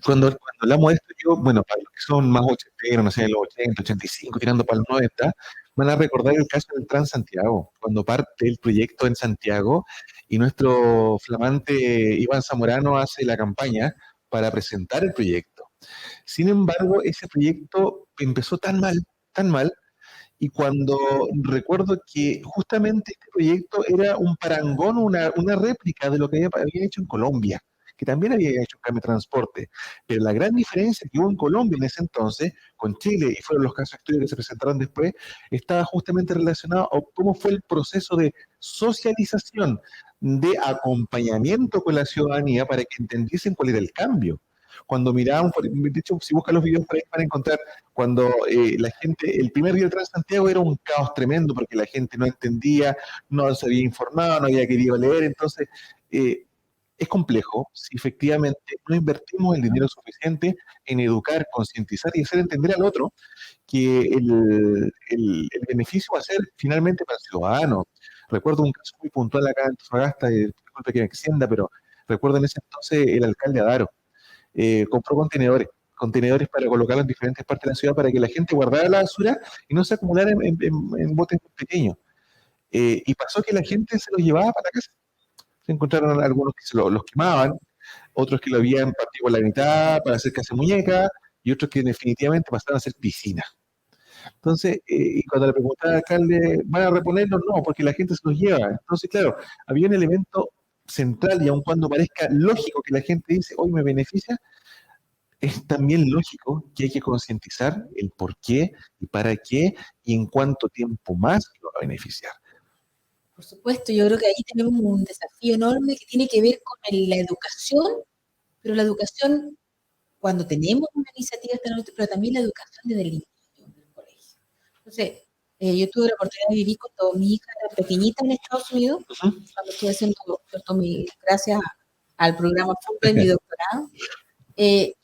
Cuando hablamos de esto, yo, bueno, para los que son más ochenteros, no sé, los 80, 85, tirando para los 90, van a recordar el caso del Transantiago, cuando parte el proyecto en Santiago y nuestro flamante Iván Zamorano hace la campaña para presentar el proyecto. Sin embargo, ese proyecto empezó tan mal, y cuando recuerdo que justamente este proyecto era un parangón, una réplica de lo que había hecho en Colombia, que también había hecho cambio de transporte. Pero la gran diferencia que hubo en Colombia en ese entonces, con Chile, y fueron los casos de estudio que se presentaron después, estaba justamente relacionado a cómo fue el proceso de socialización, de acompañamiento con la ciudadanía para que entendiesen cuál era el cambio. Cuando mirábamos, de hecho, si buscan los videos por ahí van a encontrar cuando la gente, el primer día del Transantiago era un caos tremendo porque la gente no entendía, no se había informado, no había querido leer, entonces es complejo si efectivamente no invertimos el dinero suficiente en educar, concientizar y hacer entender al otro que el beneficio va a ser finalmente para el ciudadano. Recuerdo un caso muy puntual acá en Antofagasta, disculpe que me extienda, pero recuerdo en ese entonces el alcalde Adaro compró contenedores para colocarlos en diferentes partes de la ciudad para que la gente guardara la basura y no se acumulara en botes pequeños. Y pasó que la gente se los llevaba para la casa. Se encontraron algunos que los quemaban, otros que lo habían partido por la mitad para hacer casa muñeca y otros que definitivamente pasaron a ser piscinas. Entonces, y cuando le preguntaba al alcalde, ¿van a reponerlos? No, porque la gente se los lleva. Entonces, claro, había un elemento central y aun cuando parezca lógico que la gente dice, hoy me beneficia, es también lógico que hay que concientizar el por qué y para qué y en cuánto tiempo más lo va a beneficiar. Por supuesto, yo creo que ahí tenemos un desafío enorme que tiene que ver con la educación, pero la educación, cuando tenemos una iniciativa, pero también la educación desde el inicio del colegio. Entonces, yo tuve la oportunidad de vivir cuando mi hija era pequeñita en Estados Unidos, cuando estuve haciendo, gracias al programa Fulbright, mi doctorado.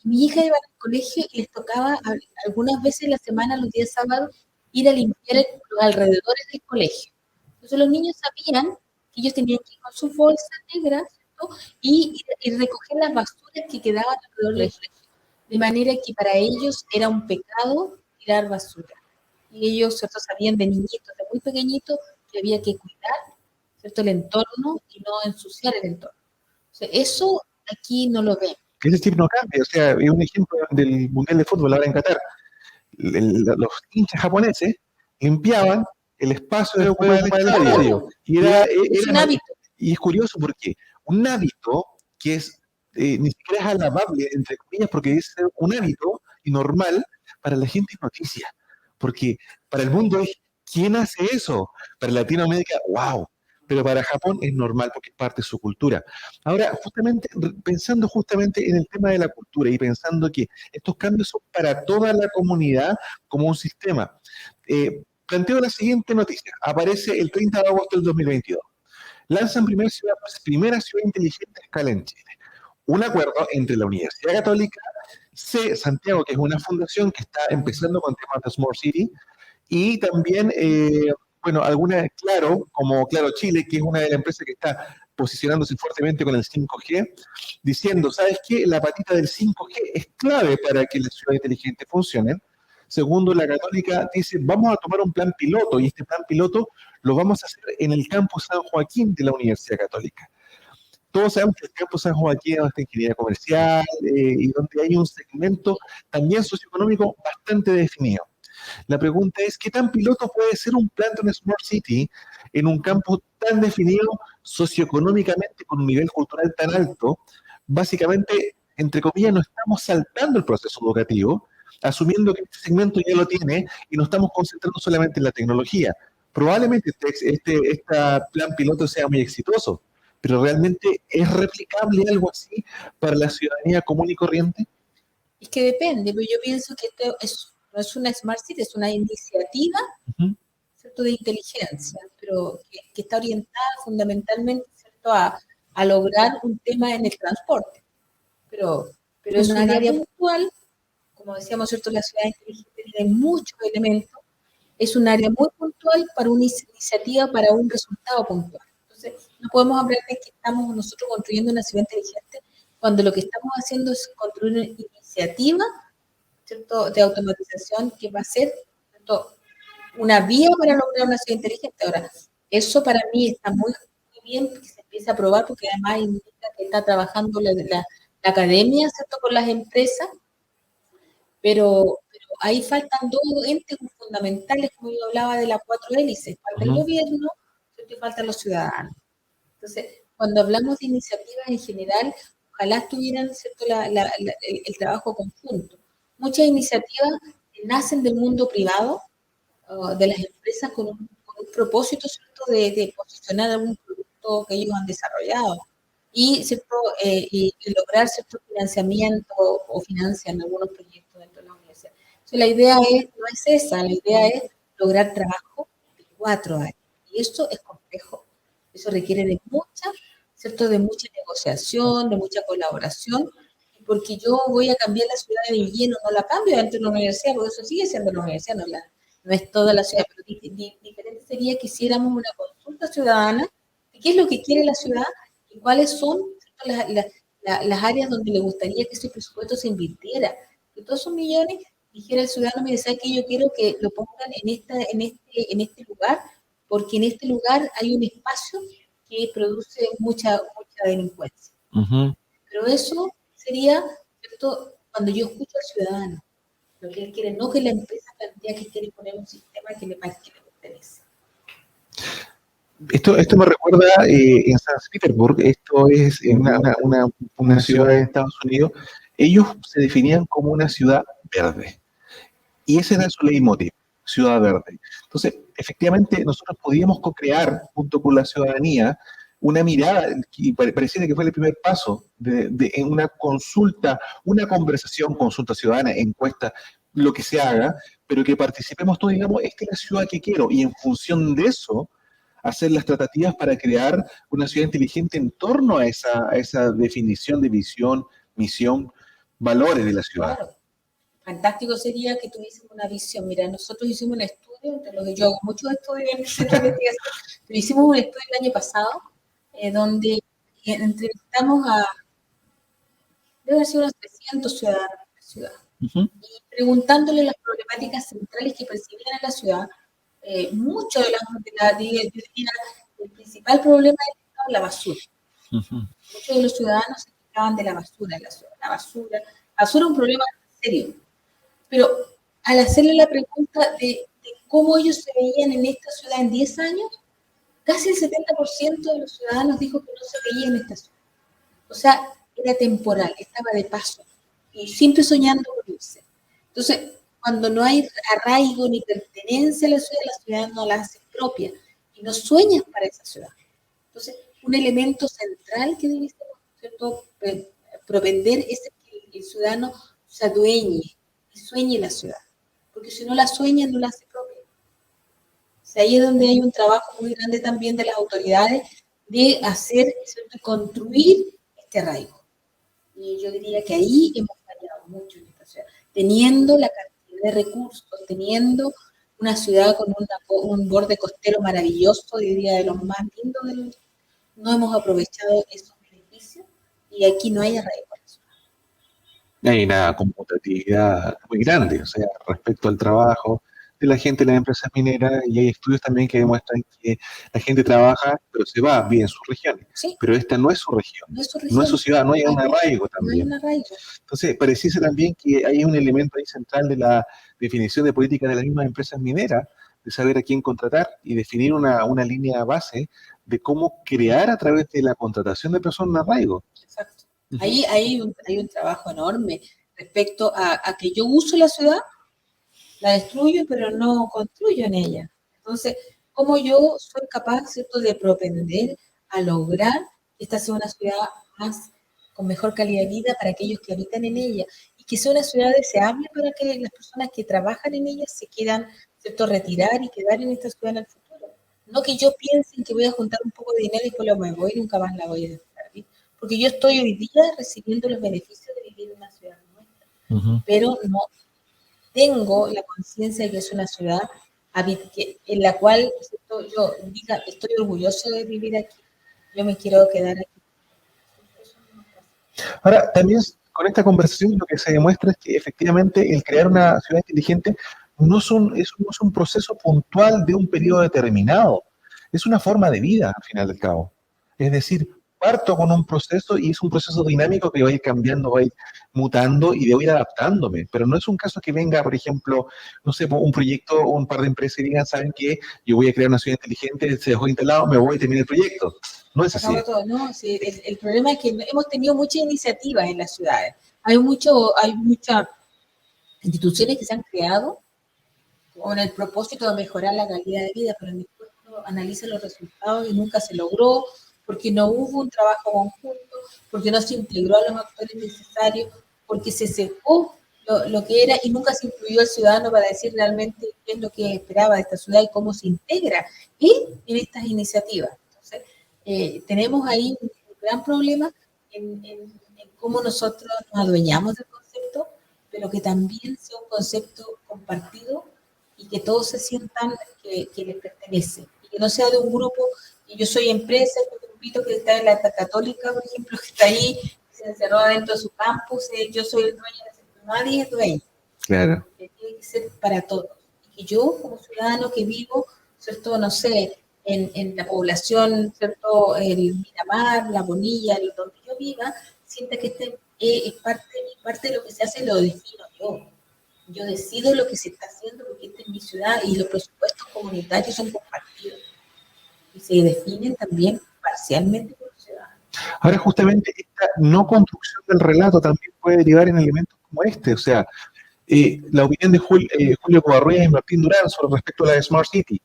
Mi hija iba al colegio y les tocaba algunas veces en la semana, los días sábados, ir a limpiar los alrededores del colegio. Entonces los niños sabían que ellos tenían que ir con sus bolsas negras, ¿no? y recoger las basuras que quedaban alrededor del colegio. De manera que para ellos era un pecado tirar basura. Y ellos, ¿cierto?, sabían de niñitos, de muy pequeñitos, que había que cuidar, ¿cierto?, el entorno y no ensuciar el entorno. O sea, eso aquí no lo ven. Ese chip no cambia, o sea, es un ejemplo del Mundial de Fútbol ahora en Qatar. Los hinchas japoneses limpiaban el espacio de ocupar el estadio. Es un hábito. Y es curioso porque un hábito que es ni siquiera es alabable, entre comillas, porque es un hábito y normal, para la gente es noticia. Porque para el mundo es, ¿quién hace eso? Para Latinoamérica, wow. Pero para Japón es normal porque es parte de su cultura. Ahora, pensando justamente en el tema de la cultura y pensando que estos cambios son para toda la comunidad como un sistema, planteo la siguiente noticia. Aparece el 30 de agosto del 2022. Lanzan primera ciudad inteligente a escala en Chile. Un acuerdo entre la Universidad Católica, Santiago, que es una fundación que está empezando con temas de Smart City, y también, bueno, como Claro Chile, que es una de las empresas que está posicionándose fuertemente con el 5G, diciendo, ¿sabes qué? La patita del 5G es clave para que las ciudades inteligentes funcionen. Segundo, la Católica dice, vamos a tomar un plan piloto, y este plan piloto lo vamos a hacer en el campus San Joaquín de la Universidad Católica. todos sabemos que el campo San Joaquín es de ingeniería comercial y donde hay un segmento también socioeconómico bastante definido. La pregunta es, ¿qué tan piloto puede ser un plan de una Smart City en un campo tan definido socioeconómicamente con un nivel cultural tan alto? Básicamente, entre comillas, no estamos saltando el proceso educativo, asumiendo que este segmento ya lo tiene y nos estamos concentrando solamente en la tecnología. Probablemente este plan piloto sea muy exitoso, pero ¿realmente es replicable algo así para la ciudadanía común y corriente? Es que depende, pero yo pienso que esto no es una Smart City, es una iniciativa, Ujú. ¿cierto?, de inteligencia, pero que está orientada fundamentalmente, ¿cierto?, a lograr un tema en el transporte. Pero, pero es un área puntual, como decíamos, ¿cierto?, la ciudad inteligente tiene muchos elementos, es un área muy puntual para una iniciativa, para un resultado puntual. Entonces, no podemos hablar de que estamos nosotros construyendo una ciudad inteligente cuando lo que estamos haciendo es construir una iniciativa, ¿cierto?, de automatización que va a ser, ¿cierto?, una vía para lograr una ciudad inteligente. Ahora, eso para mí está muy, muy bien que se empiece a probar, porque además indica que está trabajando la academia, ¿cierto?, con las empresas, pero ahí faltan dos entes fundamentales, como yo hablaba de las cuatro hélices. Falta el gobierno, ¿cierto?, y faltan los ciudadanos. Entonces, cuando hablamos de iniciativas en general, ojalá tuvieran, ¿cierto?, el trabajo conjunto. Muchas iniciativas nacen del mundo privado, de las empresas con un propósito, ¿cierto?, de posicionar algún producto que ellos han desarrollado y, ¿cierto?, y lograr cierto financiamiento o financian algunos proyectos dentro de la universidad. Entonces, la idea no es esa, la idea es lograr trabajo de 4 años. Y esto es complejo, eso requiere de mucha, ¿cierto?, de mucha negociación, de mucha colaboración, porque yo voy a cambiar la ciudad de lleno, no la cambio dentro de la universidad, porque eso sigue siendo la universidad, no es toda la ciudad, pero diferente sería que hiciéramos una consulta ciudadana de qué es lo que quiere la ciudad y cuáles son las áreas donde le gustaría que ese presupuesto se invirtiera. Que todos esos millones, dijera el ciudadano, mire, ¿sabe qué? Yo quiero que lo pongan en este lugar, porque en este lugar hay un espacio que produce mucha delincuencia. Pero eso sería, ¿cierto?, cuando yo escucho al ciudadano, lo que él quiere, no que la empresa plantea que quiere poner un sistema que le pertenece. Esto me recuerda en San Petersburg, esto es en una ciudad de Estados Unidos, ellos se definían como una ciudad verde. Y ese era su leitmotiv, ciudad verde. Entonces, efectivamente, nosotros podíamos co-crear, junto con la ciudadanía, una mirada, y pareciera que fue el primer paso en una consulta, una consulta ciudadana, encuesta, lo que se haga, pero que participemos todos, digamos, esta es la ciudad que quiero, y en función de eso, hacer las tratativas para crear una ciudad inteligente en torno a esa definición de visión, misión, valores de la ciudad. Claro. Fantástico sería que tuviésemos una visión. Mira, nosotros hicimos un estudio, entre los que yo hago muchos estudios en el centro de investigación, pero hicimos un estudio el año pasado, donde entrevistamos debe haber sido unos 300 ciudadanos de la ciudad, y preguntándole las problemáticas centrales que percibían en la ciudad. Mucho de yo diría, el principal problema es la basura. Muchos de los ciudadanos se quejaban de la basura en la ciudad. La basura es un problema serio. Pero al hacerle la pregunta de cómo ellos se veían en esta ciudad en 10 años, casi el 70% de los ciudadanos dijo que no se veía en esta ciudad. O sea, era temporal, estaba de paso y siempre soñando con irse. Entonces, cuando no hay arraigo ni pertenencia a la ciudad no la hace propia y no sueñas para esa ciudad. Entonces, un elemento central que debe ser, ¿cierto?, propender es que el ciudadano se adueñe y sueñe la ciudad, porque si no la sueña, no la hace propia. O sea, ahí es donde hay un trabajo muy grande también de las autoridades de hacer, ¿cierto?, construir este arraigo. Y yo diría que ahí hemos fallado mucho en esta ciudad, teniendo la cantidad de recursos, teniendo una ciudad con un borde costero maravilloso, diría de los más lindos del mundo. No hemos aprovechado esos beneficios y aquí no hay arraigo. Hay una competitividad muy grande, o sea, respecto al trabajo. de la gente en las empresas mineras y hay estudios también que demuestran que la gente trabaja, pero se va, vive en sus regiones. Sí, Pero esta no es su región, no es su no es su región, ciudad, no hay un arraigo no hay también. un arraigo. Entonces, pareciese también que hay un elemento ahí central de la definición de política de las mismas empresas mineras, de saber a quién contratar y definir una línea base de cómo crear a través de la contratación de personas un arraigo. Exacto. Ahí hay un trabajo enorme respecto a que yo uso la ciudad, la destruyo, pero no construyo en ella. Entonces, ¿cómo yo soy capaz, ¿cierto?, de propender a lograr que esta sea una ciudad más, con mejor calidad de vida para aquellos que habitan en ella y que sea una ciudad deseable para que las personas que trabajan en ella se quieran, ¿cierto?, retirar y quedar en esta ciudad en el futuro? No que yo piense que voy a juntar un poco de dinero y después me voy y nunca más la voy a dejar, ¿sí? Porque yo estoy hoy día recibiendo los beneficios de vivir en una ciudad nuestra, pero no tengo la conciencia de que es una ciudad en la cual, ¿cierto?, yo diga, estoy orgulloso de vivir aquí, yo me quiero quedar aquí. Ahora, también con esta conversación lo que se demuestra es que efectivamente el crear una ciudad inteligente no es un proceso puntual de un periodo determinado, es una forma de vida al final del cabo. Es decir, parto con un proceso y es un proceso dinámico que va a ir cambiando, va a ir mutando y debo ir adaptándome, pero no es un caso que venga, por ejemplo, no sé, un proyecto o un par de empresas y digan, ¿saben qué? Yo voy a crear una ciudad inteligente, se dejó instalado, me voy a terminar el proyecto. No es así. Acabo todo, ¿no? Sí, el problema es que hemos tenido muchas iniciativas en las ciudades. Hay muchas instituciones que se han creado con el propósito de mejorar la calidad de vida, pero después uno analiza los resultados y nunca se logró, porque no hubo un trabajo conjunto, porque no se integró a los actores necesarios, porque se secó lo que era y nunca se incluyó al ciudadano para decir realmente qué es lo que esperaba de esta ciudad y cómo se integra él en estas iniciativas. Entonces, tenemos ahí un gran problema en cómo nosotros nos adueñamos del concepto, pero que también sea un concepto compartido y que todos se sientan que les pertenece y que no sea de un grupo, y yo soy empresa, un grupito que está en la Católica, por ejemplo, que está ahí, se encerró adentro de su campus, yo soy el dueño de ese, nadie es dueño. Claro. Tiene que ser para todos. Y que yo, como ciudadano que vivo, ¿cierto? No sé, en la población, ¿cierto? El Miramar, La Bonilla, donde yo viva, sienta que es parte de lo que se hace, lo defino yo. Yo decido lo que se está haciendo porque esta es mi ciudad y los presupuestos comunitarios son compartidos y se definen también parcialmente por los ciudadanos. Ahora, justamente, esta no construcción del relato también puede derivar en elementos como este, o sea, la opinión de Julio Covarrubias y Martín Durán sobre respecto a la de Smart City.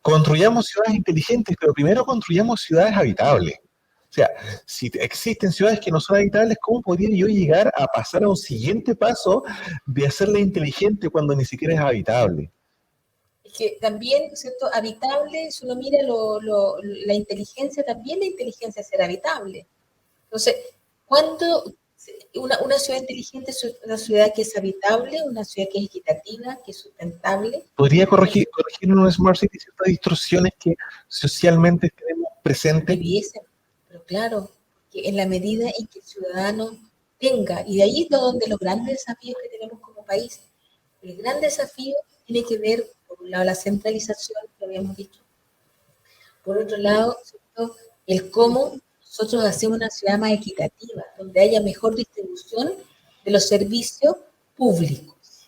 Construyamos ciudades inteligentes, pero primero construyamos ciudades habitables. O sea, si existen ciudades que no son habitables, ¿cómo podría yo llegar a pasar a un siguiente paso de hacerla inteligente cuando ni siquiera es habitable? Es que también, ¿cierto? Habitable, si uno mira la inteligencia, también la inteligencia es ser habitable. Entonces, cuando una ciudad inteligente es una ciudad que es habitable, una ciudad que es equitativa, que es sustentable. ¿Podría corregir en una Smart City ciertas distorsiones que socialmente tenemos presentes? Debiesen, pero claro, que en la medida en que el ciudadano tenga, y de ahí es donde los grandes desafíos que tenemos como país, el gran desafío tiene que ver, por un lado, la centralización, que habíamos dicho, por otro lado, ¿cierto?, el cómo nosotros hacemos una ciudad más equitativa, donde haya mejor distribución de los servicios públicos.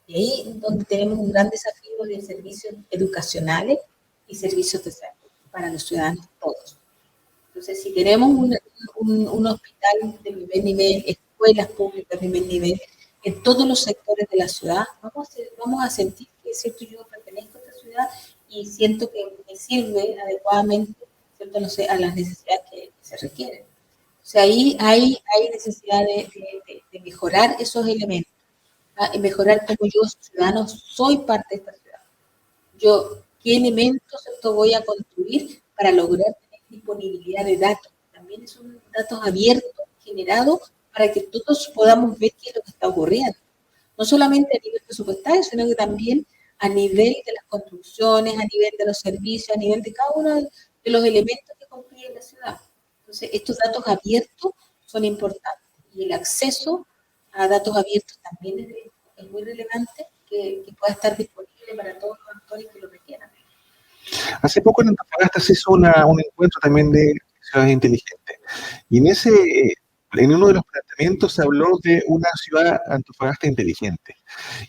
Y ahí es donde tenemos un gran desafío de servicios educacionales y servicios de salud para los ciudadanos todos. Entonces, si tenemos un hospital de primer nivel, escuelas públicas de primer nivel, en todos los sectores de la ciudad, vamos a sentir que es cierto, yo pertenezco a esta ciudad y siento que me sirve adecuadamente, ¿cierto? No sé, a las necesidades que se requieren. O sea, ahí hay necesidad de mejorar esos elementos, mejorar cómo yo, ciudadano, soy parte de esta ciudad. Yo, ¿qué elementos, ¿cierto?, voy a construir para lograr tener disponibilidad de datos? También son datos abiertos, generados, para que todos podamos ver qué es lo que está ocurriendo. No solamente a nivel presupuestario, sino que también a nivel de las construcciones, a nivel de los servicios, a nivel de cada uno de los elementos que construyen la ciudad. Entonces, estos datos abiertos son importantes y el acceso a datos abiertos también es muy relevante que pueda estar disponible para todos los actores que lo requieran. Hace poco en Antofagasta se hizo un encuentro también de ciudades inteligentes. Y en uno de los planteamientos se habló de una ciudad Antofagasta inteligente.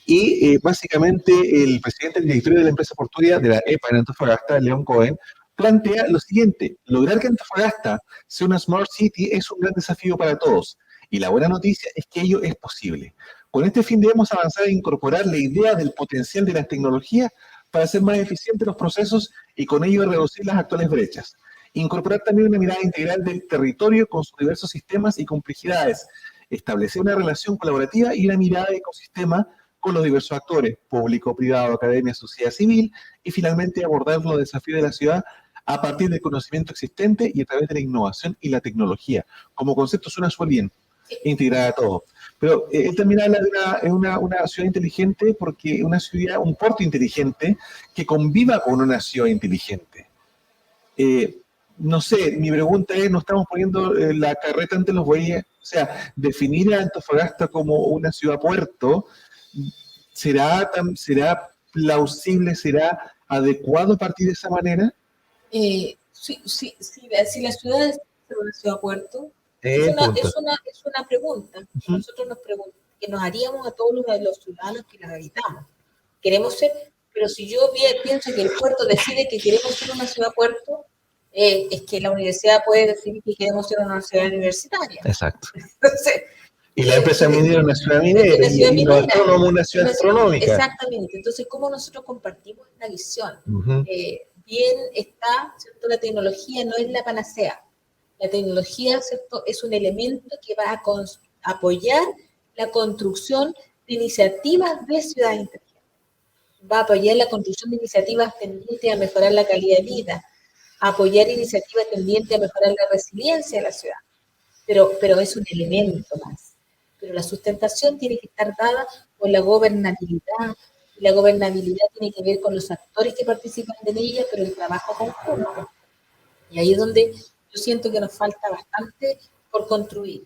Y básicamente el presidente del directorio de la empresa portuaria de la EPA en Antofagasta, León Cohen, plantea lo siguiente: lograr que Antofagasta sea una Smart City es un gran desafío para todos. Y la buena noticia es que ello es posible. Con este fin debemos avanzar e incorporar la idea del potencial de las tecnologías para hacer más eficientes los procesos y con ello reducir las actuales brechas. Incorporar también una mirada integral del territorio con sus diversos sistemas y complejidades. Establecer una relación colaborativa y una mirada de ecosistema con los diversos actores, público, privado, academia, sociedad civil, y finalmente abordar los desafíos de la ciudad a partir del conocimiento existente y a través de la innovación y la tecnología. Como concepto suena súper bien, integrar a todo. Pero él también habla de una ciudad inteligente porque una ciudad, un puerto inteligente que conviva con una ciudad inteligente. No sé, mi pregunta es, ¿no estamos poniendo la carreta ante los bueyes? O sea, definir a Antofagasta como una ciudad-puerto, ¿será plausible, será adecuado partir de esa manera? Si la ciudad es una ciudad-puerto, es una pregunta que nosotros que nos haríamos a todos los ciudadanos que las habitamos. Queremos ser, pero si yo pienso que el puerto decide que queremos ser una ciudad-puerto, es que la universidad puede decidir que queremos ser una ciudad universitaria. Exacto. Entonces, y la empresa minera una ciudad minera, y los astrónomos una ciudad astronómica. Exactamente. Entonces, ¿cómo nosotros compartimos esta visión? Bien está, ¿cierto? La tecnología no es la panacea. La tecnología, ¿cierto?, es un elemento que va a apoyar la construcción de iniciativas de ciudades inteligentes. Va a apoyar la construcción de iniciativas tendientes a mejorar la calidad de vida, a apoyar iniciativas tendientes a mejorar la resiliencia de la ciudad. Pero es un elemento más. Pero la sustentación tiene que estar dada por la gobernabilidad, y la gobernabilidad tiene que ver con los actores que participan de ella, pero el trabajo conjunto. Y ahí es donde yo siento que nos falta bastante por construir.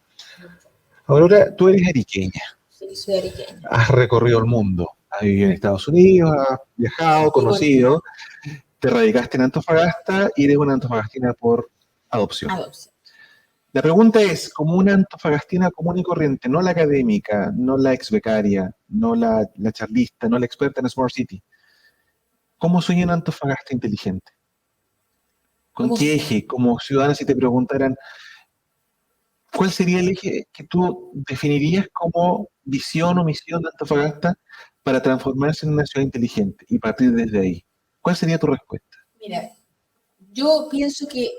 Aurora, tú eres ariqueña. Sí, soy ariqueña. Has recorrido el mundo, has vivido en Estados Unidos, has viajado, conocido, te radicaste en Antofagasta y eres una antofagastina por adopción. La pregunta es, como una antofagastina común y corriente, no la académica, no la ex becaria, no la charlista, no la experta en Smart City, ¿cómo sueña una Antofagasta inteligente? ¿Con qué eje? Como ciudadana, si te preguntaran, ¿cuál sería el eje que tú definirías como visión o misión de Antofagasta para transformarse en una ciudad inteligente y partir desde ahí? ¿Cuál sería tu respuesta? Mira, yo pienso que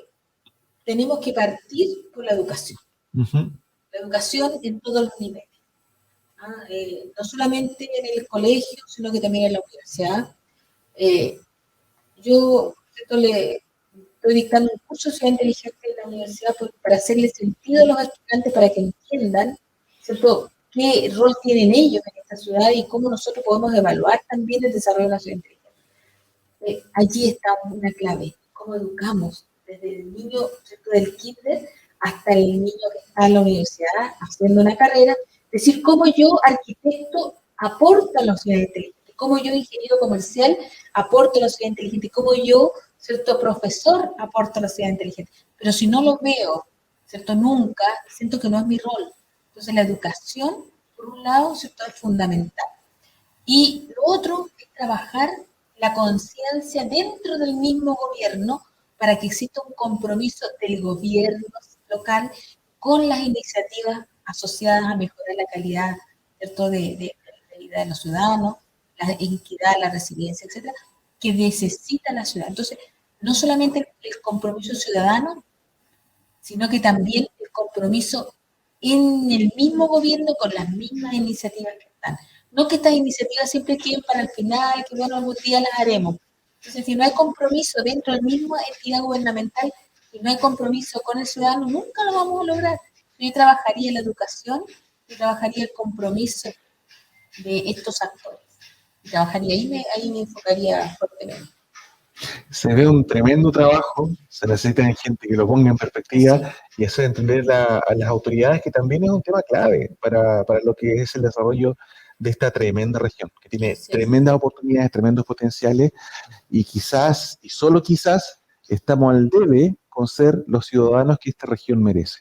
tenemos que partir por la educación. La educación en todos los niveles. No solamente en el colegio, sino que también en la universidad. Yo le estoy dictando un curso de ciudad inteligente en la universidad para hacerle sentido a los estudiantes, para que entiendan, ¿cierto?, qué rol tienen ellos en esta ciudad y cómo nosotros podemos evaluar también el desarrollo de una ciudad inteligente. Allí está una clave, cómo educamos desde el niño, ¿cierto?, del kinder hasta el niño que está en la universidad haciendo una carrera, es decir, cómo yo, arquitecto, aporto a la ciudad inteligente, cómo yo, ingeniero comercial, aporto a la ciudad inteligente, cómo yo, ¿cierto?, profesor, aporto a la ciudad inteligente. Pero si no lo veo, ¿cierto?, nunca, siento que no es mi rol. Entonces la educación, por un lado, ¿cierto?, es fundamental. Y lo otro es trabajar la conciencia dentro del mismo gobierno para que exista un compromiso del gobierno local con las iniciativas asociadas a mejorar la calidad, ¿cierto?, de vida de los ciudadanos, la equidad, la resiliencia, etcétera, que necesita la ciudad. Entonces, no solamente el compromiso ciudadano, sino que también el compromiso en el mismo gobierno con las mismas iniciativas que están. No que estas iniciativas siempre queden para el final, que bueno, algún día las haremos. Entonces, si no hay compromiso dentro de la misma entidad gubernamental y no hay compromiso con el ciudadano, nunca lo vamos a lograr. Yo trabajaría en la educación, yo trabajaría el compromiso de estos actores. Y trabajaría ahí me enfocaría fuertemente. Se ve un tremendo trabajo, se necesita gente que lo ponga en perspectiva y hacer entender a las autoridades que también es un tema clave para lo que es el desarrollo de esta tremenda región, que tiene Así es. tremendas oportunidades, tremendos potenciales, y quizás, y solo quizás, estamos al debe con ser los ciudadanos que esta región merece.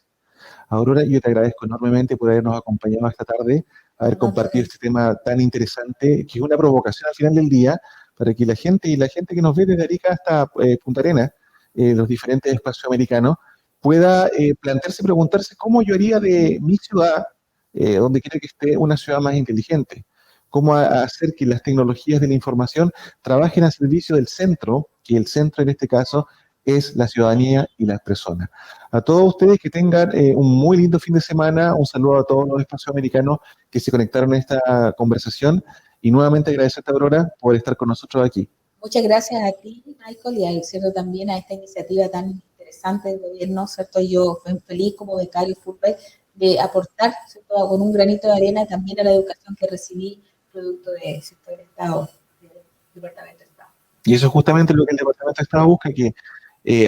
Aurora, yo te agradezco enormemente por habernos acompañado esta tarde, haber No, compartido este tema tan interesante, que es una provocación al final del día para que la gente y la gente que nos ve desde Arica hasta Punta Arenas, los diferentes espacios americanos, pueda plantearse y preguntarse cómo yo haría de mi ciudad, donde quiera que esté, una ciudad más inteligente. Cómo hacer que las tecnologías de la información trabajen al servicio del centro, que el centro en este caso es la ciudadanía y las personas. A todos ustedes que tengan un muy lindo fin de semana, un saludo a todos los espacios americanos que se conectaron a esta conversación y nuevamente agradecerte, Aurora, por estar con nosotros aquí. muchas gracias a ti, Michael, y a, ¿cierto? También a esta iniciativa tan interesante del gobierno, ¿cierto? Yo feliz como becario Fulbright de aportar, ¿cierto? Con un granito de arena también a la educación que recibí producto de, ¿cierto? Del Estado, del Departamento de Estado. Y eso es justamente lo que el Departamento de Estado busca, que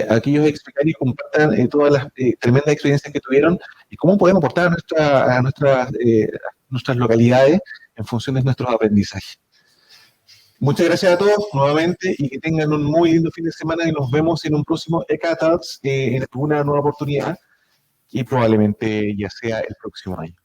aquellos explicar y compartan todas las tremendas experiencias que tuvieron y cómo podemos aportar nuestras localidades en función de nuestros aprendizajes. Muchas gracias a todos nuevamente y que tengan un muy lindo fin de semana y nos vemos en un próximo ECA Talks en una nueva oportunidad y probablemente ya sea el próximo año.